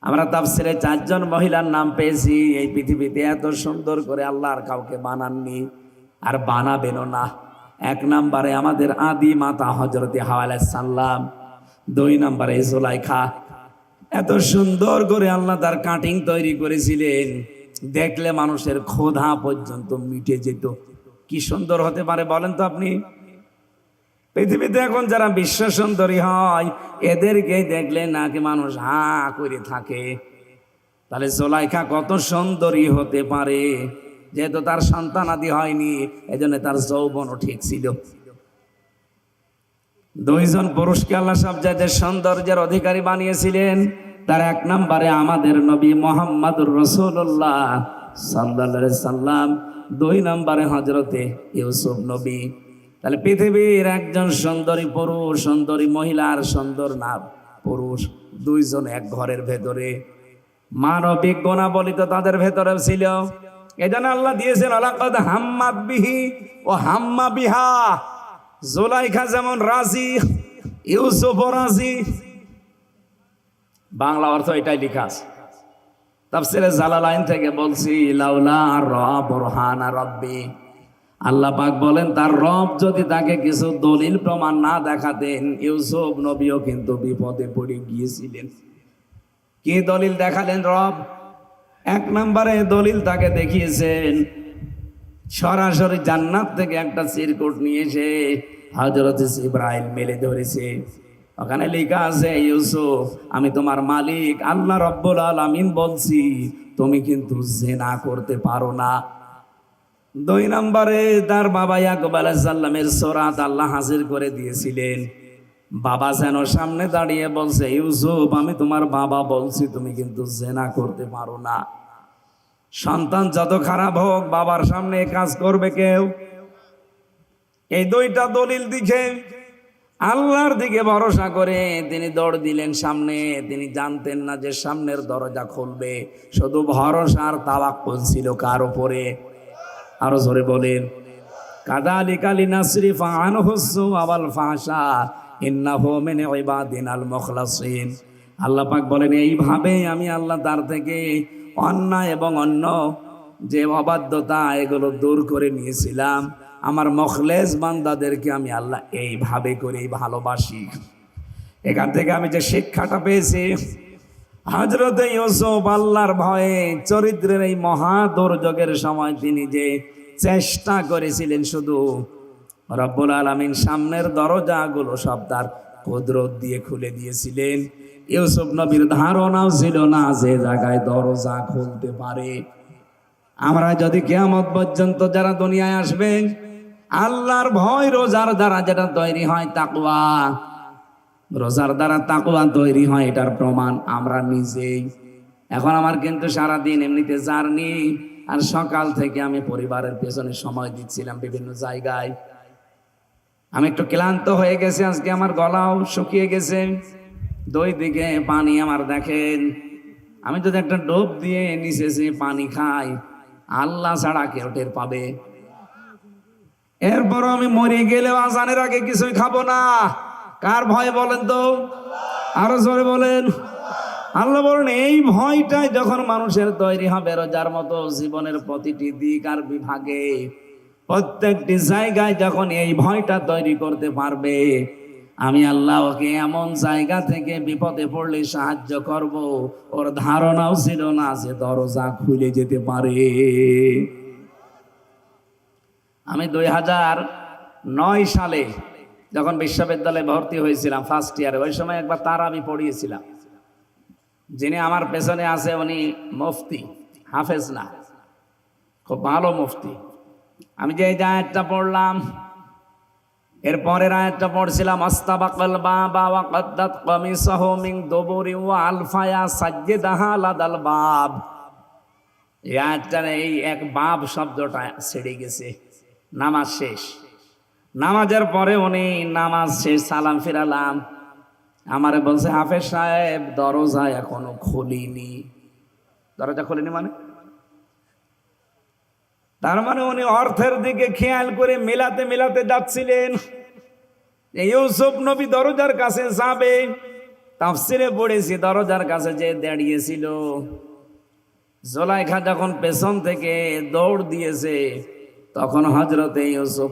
আমরা তাফসিরে 4 জন মহিলার নাম পেয়েছি। এই পৃথিবীতে এত সুন্দর করে আল্লাহ আর কাউকে বানাননি, আর বানাবেনও না। 1 নম্বরে আমাদের আদি মাতা হযরত হাওয়া আলাইহিস সালাম, 2 নম্বরে জুলাইখা। এত সুন্দর করে আল্লাহ তার কাটিং তৈরি করেছিলেন, দেখলে মানুষের ক্ষুধা পর্যন্ত মিটে যেত। কি সুন্দর হতে পারে বলেন তো আপনি? পৃথিবীতে এখন যারা বিশ্ব সুন্দরী হয়, এদেরকে দেখলে নাকি মানুষ হা করে থাকে। তাহলে জুলাইখা কত সুন্দরী হতে পারে? যেহেতু তার সন্তান আদি হয়নি, এজন্য তার যৌবনও ঠিক ছিল। 2 জন পুরুষকে আল্লাহ সব জায়গায় সৌন্দর্যের অধিকারী বানিয়েছিলেন। তার 1 নম্বরে আমাদের নবী মুহাম্মদুর রাসূলুল্লাহ সাল্লাল্লাহু আলাইহি সাল্লাম, 2 নম্বরে হযরতে ইউসুফ নবী। তাহলে পৃথিবীর একজন সুন্দরী পুরুষ, সুন্দরী মহিলার সুন্দর না পুরুষ, দুইজন এক ঘরের ভেতরে, মানবিক গুণাবলী তো তাদের ভেতরে ছিল। এই জন্য আল্লাহ দিয়েছেন আলাকাদ হাম্মাদ বিহি ও হাম্মা বিহা। জুলাইখা যেমন রাজি, ইউসুফ রাজি। বাংলা অর্থ এটাই লেখা আছে তাফসীরে জালালাইন থেকে বলছি, লাউলা বুরহানা রাব্বি, আল্লাহ পাক বলেন তার রব যদি তাকে কিছু দলিল প্রমাণ না দেখাতেন, ইউসুফ নবীও কিন্তু বিপদে পড়ে গিয়েছিলেন। কি দলিল দেখালেন রব? এক নম্বরে দলিল তাকে দেখিয়েছেন, সরাসরি জান্নাত থেকে একটা চিরকুট নিয়ে এসে হযরত ইব্রাহিম মেলে ধরেছে। ওখানে লেখা আছে, ইউসুফ আমি তোমার মালিক আল্লাহ রব্বুল আলামিন বলছি, তুমি কিন্তু জিনা করতে পারো না। দুই নম্বরে তার বাবা ইয়াকুব আলাইহিস সালামের সূরাত আল্লাহ হাজির করে দিয়েছিলেন। বাবা যেন সামনে দাঁড়িয়ে বলছে, ইউসুফ আমি তোমার বাবা বলছি, তুমি কিন্তু জিনা করতে পারো না। সন্তান যত খারাপ হোক, বাবার সামনে কাজ করবে কেউ? এই দুইটা দলিল দিকে আল্লাহর দিকে ভরসা করে তিনি দৌড় দিলেন সামনে। তিনি জানতেন না যে সামনের দরজা খুলবে, শুধু ভরসা আর তাওয়াক্কুল ছিল কার উপরে? আরো জোরে বলেন, কাযালিকা লিনাসরিফা আনহু সুআ ওয়াল ফাহশা ইন্নাহু মিন ইবাদিনাল মুখলাসিন। আল্লাহ পাক বলেন, এইভাবে আমি আল্লাহ তার থেকে অন্যায় এবং অন্য যে অবাধ্যতা এগুলো দূর করে নিয়েছিলাম। আমার মুখলেস বান্দাদেরকে আমি আল্লাহ এইভাবে করেই ভালোবাসি। এখান থেকে আমি যে শিক্ষাটা পেয়েছি, হযরত ইউসুফ আল্লাহর ভয়ে চরিত্রের এই মহা দুর্যোগের সময় তিনি যে চেষ্টা করেছিলেন, শুধু রব্বুল আলামিন সামনের দরজাগুলো সব তার কুদরত দিয়ে খুলে দিয়েছিলেন। ইউসুফ নবীর ধারণাও ছিল না যে জায়গায় দরজা খুলতে পারে। আমরা যদি কিয়ামত পর্যন্ত যারা দুনিয়ায় আসবে, আল্লাহর ভয় রোজার দ্বারা যেটা তৈরি হয় তাকওয়া, রোজার দ্বারা তাকওয়া তৈরি হয়, এটার প্রমাণ আমরা নিজেই। এখন আমার কিন্তু সারাদিন এমনিতে জার্নি, আর সকাল থেকে আমি পরিবারের পেছনে সময় দিচ্ছিলাম বিভিন্ন জায়গায়। আমি একটু ক্লান্ত হয়ে গেছি, আজকে আমার গলাও শুকিয়ে গেছে, দুই দিকে পানি আমার দেখেন। আমি যদি একটা ডোব দিয়ে নিচে যে পানি খাই, আল্লাহ ছাড়া কেউ টের পাবে? এরপরও আমি মরে গেলেও আজানের আগে কিছুই খাবো না। কার ভয় বলেন তো? আরো জোরে বলেন। আল্লাহ বলেন, এই ভয়টাই যখন মানুষের তৈরি হবে, রোজার মতো জীবনের প্রতিটি দিক আর বিভাগে প্রত্যেকটি জায়গায় যখন এই ভয়টা তৈরি করতে পারবে, আমি আল্লাহ ওকে এমন জায়গা থেকে বিপদে পড়লে সাহায্য করব, ওর ধারণাও ছিল না যে দরজা খুলে যেতে পারে। আমি 2009 সালে যখন বিশ্ববিদ্যালয়ে ভর্তি হয়েছিলাম ফার্স্ট ইয়ারে, ওই সময় একবার তারাবি পড়িয়েছিলাম। যিনি আমার পেছনে আছে উনি মুফতি, হাফেজ না, খুব ভালো মুফতি। আমি যে আয়াতটা পড়লাম, এর পরের আয়াতটা পড়ছিলাম, আস্তাবাকাল বাবা ওয়া কাদ্দাত কামিসাহু মিন দুবুরি ওয়া আলফায়া সাজ্জিদাহা লাদাল বাব। এই আয়াতটার এই এক বাব শব্দটা ছেড়ে গেছে। নামাজ শেষ, নামাজের পরে উনি নামাজ শেষ সালাম ফিরালাম, আমারে বলছে, হাফেজ সাহেব দরজা এখনো খুলিনি। দরজা খুলিনি মানে? তার মানে উনি অর্থের দিকে খেয়াল করে মেলাতে মেলাতে যাচ্ছিলেন। ইউসুফ নবী দরজার কাছে যাবে, তাফসিরে পড়েছি দরজার কাছে যে দাঁড়িয়েছিল, জুলাইখা যখন পেছন থেকে দৌড় দিয়েছে, তখন হযরতে ইউসুফ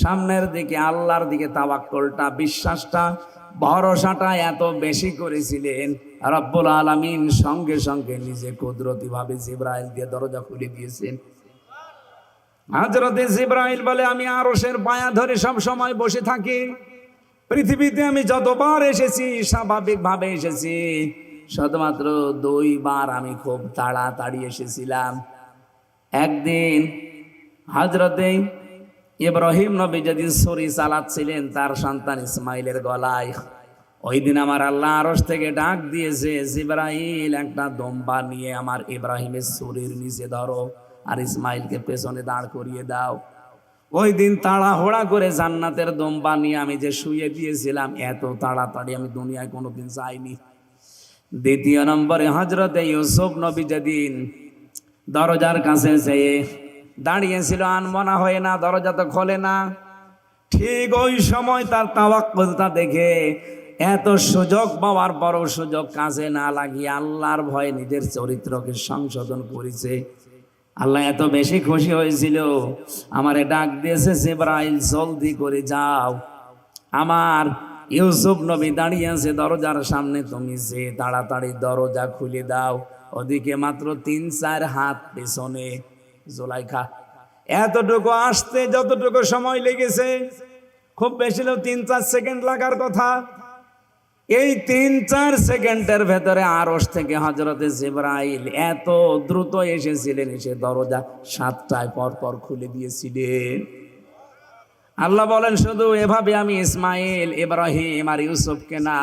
সামনের দিকে আল্লাহর দিকে তাওয়াক্কুলটা, বিশ্বাসটা, ভরসাটা এত বেশি করেছিলেন, রব্বুল আলামিন সঙ্গে সঙ্গে নিজে কুদরতি ভাবে জিবরাইল দিয়ে দরজা খুলে দিয়েছেন। হযরতে জিবরাইল বলে, আমি আরশের পায়া ধরে সব সময় বসে থাকি। পৃথিবীতে আমি যতবার এসেছি স্বাভাবিকভাবে এসেছি, শুধুমাত্র 2 বার আমি খুব তাড়াতাড়ি এসেছিলাম। একদিন হযরতে ইব্রাহিম নবী যেদিন ছুরি চালাচ্ছিলেন তার সন্তান ইসমাইলের গলায়, ওই দিন আমার আল্লাহ আরশ থেকে ডাক দিয়েছে, জিবরাইল একটা দম্বা নিয়ে আমার ইব্রাহিমের ছুরির নিচে ধরো আর ইসমাইলকে পেছনে দাঁড় করিয়ে দাও। ওই দিন তাড়াহুড়া করে জান্নাতের দম বানিয়ে আমি যে শুয়ে দিয়েছিলাম, এত তাড়াতাড়ি আমি দুনিয়ায় কোনোদিন যাইনি। দ্বিতীয় নম্বরে হযরতে ইউসুফ নবী যেদিন দরজার কাছে যেয়ে দাঁড়িয়েছিল, আনমনা হয়ে না, দরজা তো খোলে না। ঠিক ওই সময় তার তাওয়াক্কুলটা দেখে, এত সুযোগ পাওয়ার পরও সুযোগ কাজে না লাগিয়ে আল্লাহর ভয়ে নিজের চরিত্রকে সংশোধন করেছে। আল্লাহ এত বেশি খুশি হয়েছিল, আমারে ডাক দিয়েছে, জিবরাইল জলদি করে যাও, আমার ইউসুফ নবী দাঁড়িয়ে আছে দরজার সামনে, তুমি যে তাড়াতাড়ি দরজা খুলে দাও। ওদিকে মাত্র 3-4 হাত পেছনে জুলাইখা। এতটুকু আসতে যতটুকু সময় লেগেছে, খুব বেশি হলেও 3-4 সেকেন্ড লাগার কথা, এই 3-4 সেকেন্ডের ভেতরে আরশ থেকে হযরতে জিবরাইল এত দ্রুত এসেছিলেন, এসে দরজা 7টায় পর পর খুলে দিয়েছিলেন। আল্লাহ বলেন, শুধু এভাবে আমি ইসমাইল, ইব্রাহিম আর ইউসুফকে না,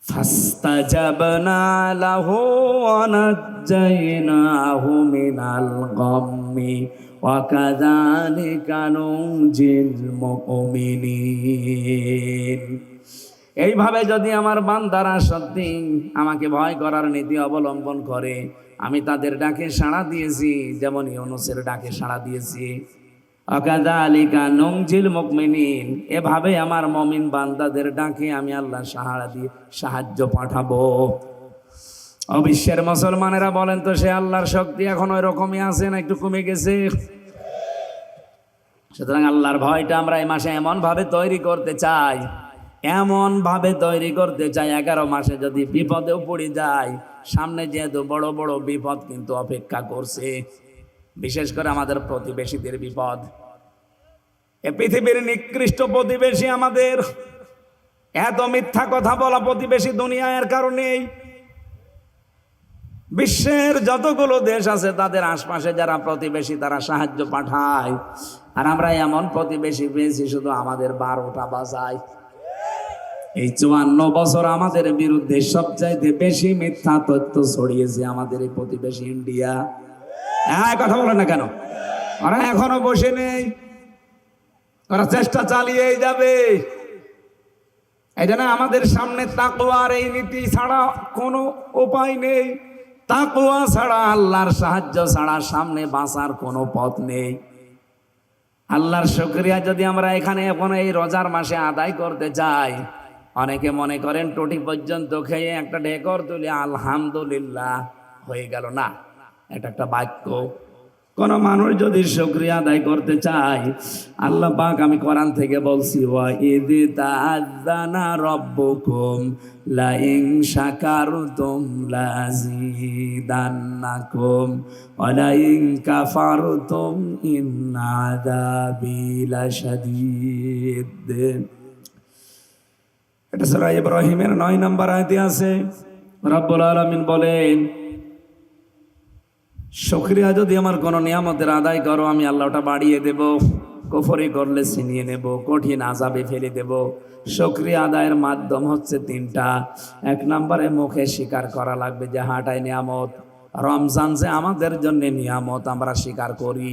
ফাস্তাজাবনা লাহু ওয়া নাজ্জায়নাহু মিনাল গাম্মি ওয়া কাযালিকা নুনজিল মুমিনিন। এইভাবে যদি আমার বান্দারা সত্যি আমাকে ভয় করার নীতি অবলম্বন করে, আমি তাদের ডাকে সাড়া দিয়েছি, যেমন ইউনূসের ডাকে সাড়া দিয়েছি। ওয়াকাযালিকা নুনজিল মুমিনিন, এভাবে আমার মুমিন বান্দাদের ডাকে আমি আল্লাহ সাহারা দিয়ে সাহায্য পাঠাবো। অবিশ্বের মুসলমানেরা বলেন তো, সে আল্লাহর শক্তি এখন ওই রকমই আছে না একটু কমে গেছে? সুতরাং আল্লাহর ভয়টা আমরা এই মাসে এমন ভাবে তৈরি করতে চাই, 11 মাসে যদি বিপদেও পড়ে যায়, সামনে যেহেতু বড় বড় বিপদ কিন্তু অপেক্ষা করছে, বিশেষ করে আমাদের প্রতিবেশীদের বিপদ। এ পৃথিবীর নিকৃষ্ট প্রতিবেশী আমাদের, এত মিথ্যা কথা বলা প্রতিবেশী দুনিয়ার কারণেই। বিশ্বের যতগুলো দেশ আছে তাদের আশপাশে যারা প্রতিবেশী তারা সাহায্য পাঠায়, আর আমরা এমন প্রতিবেশী পেয়েছি শুধু আমাদের 12টা বাজায়। এই 54 বছর আমাদের বিরুদ্ধে সবচাইতে বেশি মিথ্যা তথ্য ছড়িয়েছে আমাদের এই প্রতিবেশী ইন্ডিয়া। কথা বলেন না কেন? ওরা এখনো বসে নেই, ওরা চেষ্টা চালিয়েই যাবে। এই জন্য আমাদের সামনে তাকওয়ার এই নীতি ছাড়া কোনো উপায় নেই। তাকওয়া ছাড়া, আল্লাহর সাহায্য ছাড়া সামনে বাঁচার কোনো পথ নেই। আল্লাহর শুকরিয়া যদি আমরা এখানে এখন এই রোজার মাসে আদায় করতে চাই, অনেকে মনে করেন টুটি পর্যন্ত খেয়ে একটা ঢেকর তুলে আলহামদুলিল্লাহ হয়ে গেল, না, এটা একটা বাক্য। কোন মানুষ যদি শুকরিয়া আদায় করতে চায়, আল্লাহ পাক, আমি কোরআন থেকে বলছি, ওয়া ইয তাআযানা রাব্বুকুম লা ইন শাকারতুম লাযীদান্নাকুম ওয়া লা ইন কাফারতুম ইন্না আযাবি লাশাদীদ। এটা সূরা ইব্রাহিমের 9 নম্বর আয়াতে আছে। রব্বুল আলামিন বলেন, শুকরিয়া যদি আমার কোনো নিয়ামতের আদায় করো, আমি আল্লাহ ওটা বাড়িয়ে দেব, কুফরি করলে ছিনিয়ে নেব, কঠিন আযাবে ফেলে দেব। শুকরিয়া আদায়ের মাধ্যম হচ্ছে 3টা। 1 নম্বরে মুখে স্বীকার করা লাগবে যে হাঁটায় নিয়ামত, রমজান যে আমাদের জন্য নিয়ামত, আমরা স্বীকার করি।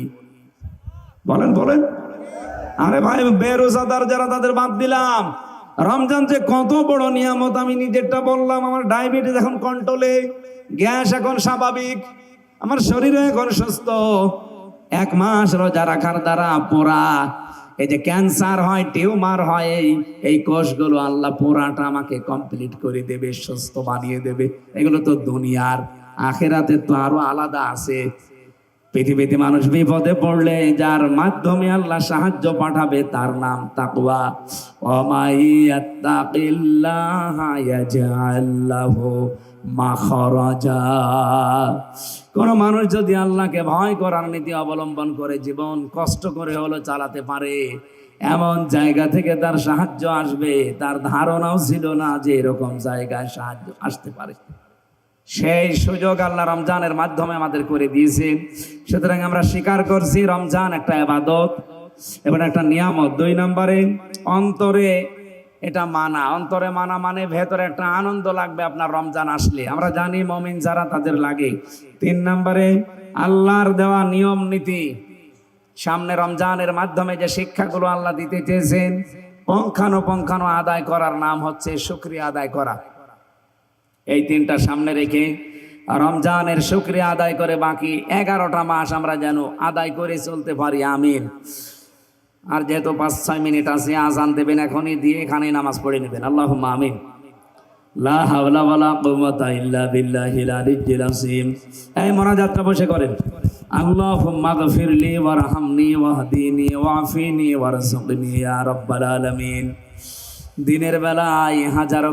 বলেন বলেন, আরে ভাই বেরোজাদার যারা তাদের বাদ দিলাম, রমজান যে কত বড় নিয়ামত আমি নিজেরটা বললাম। আমার ডায়াবেটিস এখন কন্ট্রোলে, গ্যাস এখন স্বাভাবিক, আমার শরীরে এখন সুস্থ। 1 মাস রোজা রাখার দ্বারা পোড়া এই যে ক্যান্সার হয়, টিউমার হয়, এই কোষগুলো আল্লাহ পোড়াটা আমাকে কমপ্লিট করে দেবে, সুস্থ বানিয়ে দেবে। এগুলো তো দুনিয়ার, আখিরাতে তো আরো আলাদা আছে। পৃথিবীতে মানুষ বিপদে পড়লে যার মাধ্যমে আল্লাহ সাহায্য পাঠাবে তার নাম তাকওয়া। ওয়া মাইয়াত্তাকিল্লাহা ইয়াজআল লাহু মাখরাজা। কোন মানুষ যদি আল্লাহকে ভয় করার নীতি অবলম্বন করে জীবন কষ্ট করে হলো চালাতে পারে, এমন জায়গা থেকে তার সাহায্য আসবে, তার ধারণাও ছিল না যে এরকম জায়গায় সাহায্য আসতে পারে। সেই সুযোগ আল্লাহ রমজানের মাধ্যমে আমাদের করে দিয়েছে। সুতরাং আমরা স্বীকার করছি রমজান একটা ইবাদত এবং একটা নিয়ামত। 2 নম্বরে অন্তরে এটা মানা। অন্তরে মানা মানে ভেতরে একটা আনন্দ লাগবে আপনার রমজান আসলে, আমরা জানি মুমিন যারা তাদের লাগে। 3 নম্বরে আল্লাহর দেওয়া নিয়ম নীতি, সামনে রমজানের মাধ্যমে যে শিক্ষাগুলো আল্লাহ দিতে চেয়েছেন পঙ্খানো আদায় করার নাম হচ্ছে শুকরিয়া আদায় করা। এই তিনটা সামনে রেখে রমজানের শুকরিয়া আদায় করে বাকি 11টা মাস আমরা যেন আদায় করে চলতে পারি, আমিন। আর যেহেতু 5-6 মিনিট আছে, আজান দেবেন এখনই, দিয়ে এখানে নামাজ পড়ে নেবেন, আল্লাহুম্মা আমিন। লা হাওলা ওয়ালা কুওয়াতা ইল্লা বিল্লাহিল আলিয়্যিল আযীম। এই মোনাজাতটা বসে করেন। আল্লাহুম্মা গফিরলি ওয়ারহামনি ওয়াহদিনি ওয়াফিনি ওয়ারযুকনি ইয়া রাব্বাল আলামিন। দিনের বেলায় হাজারো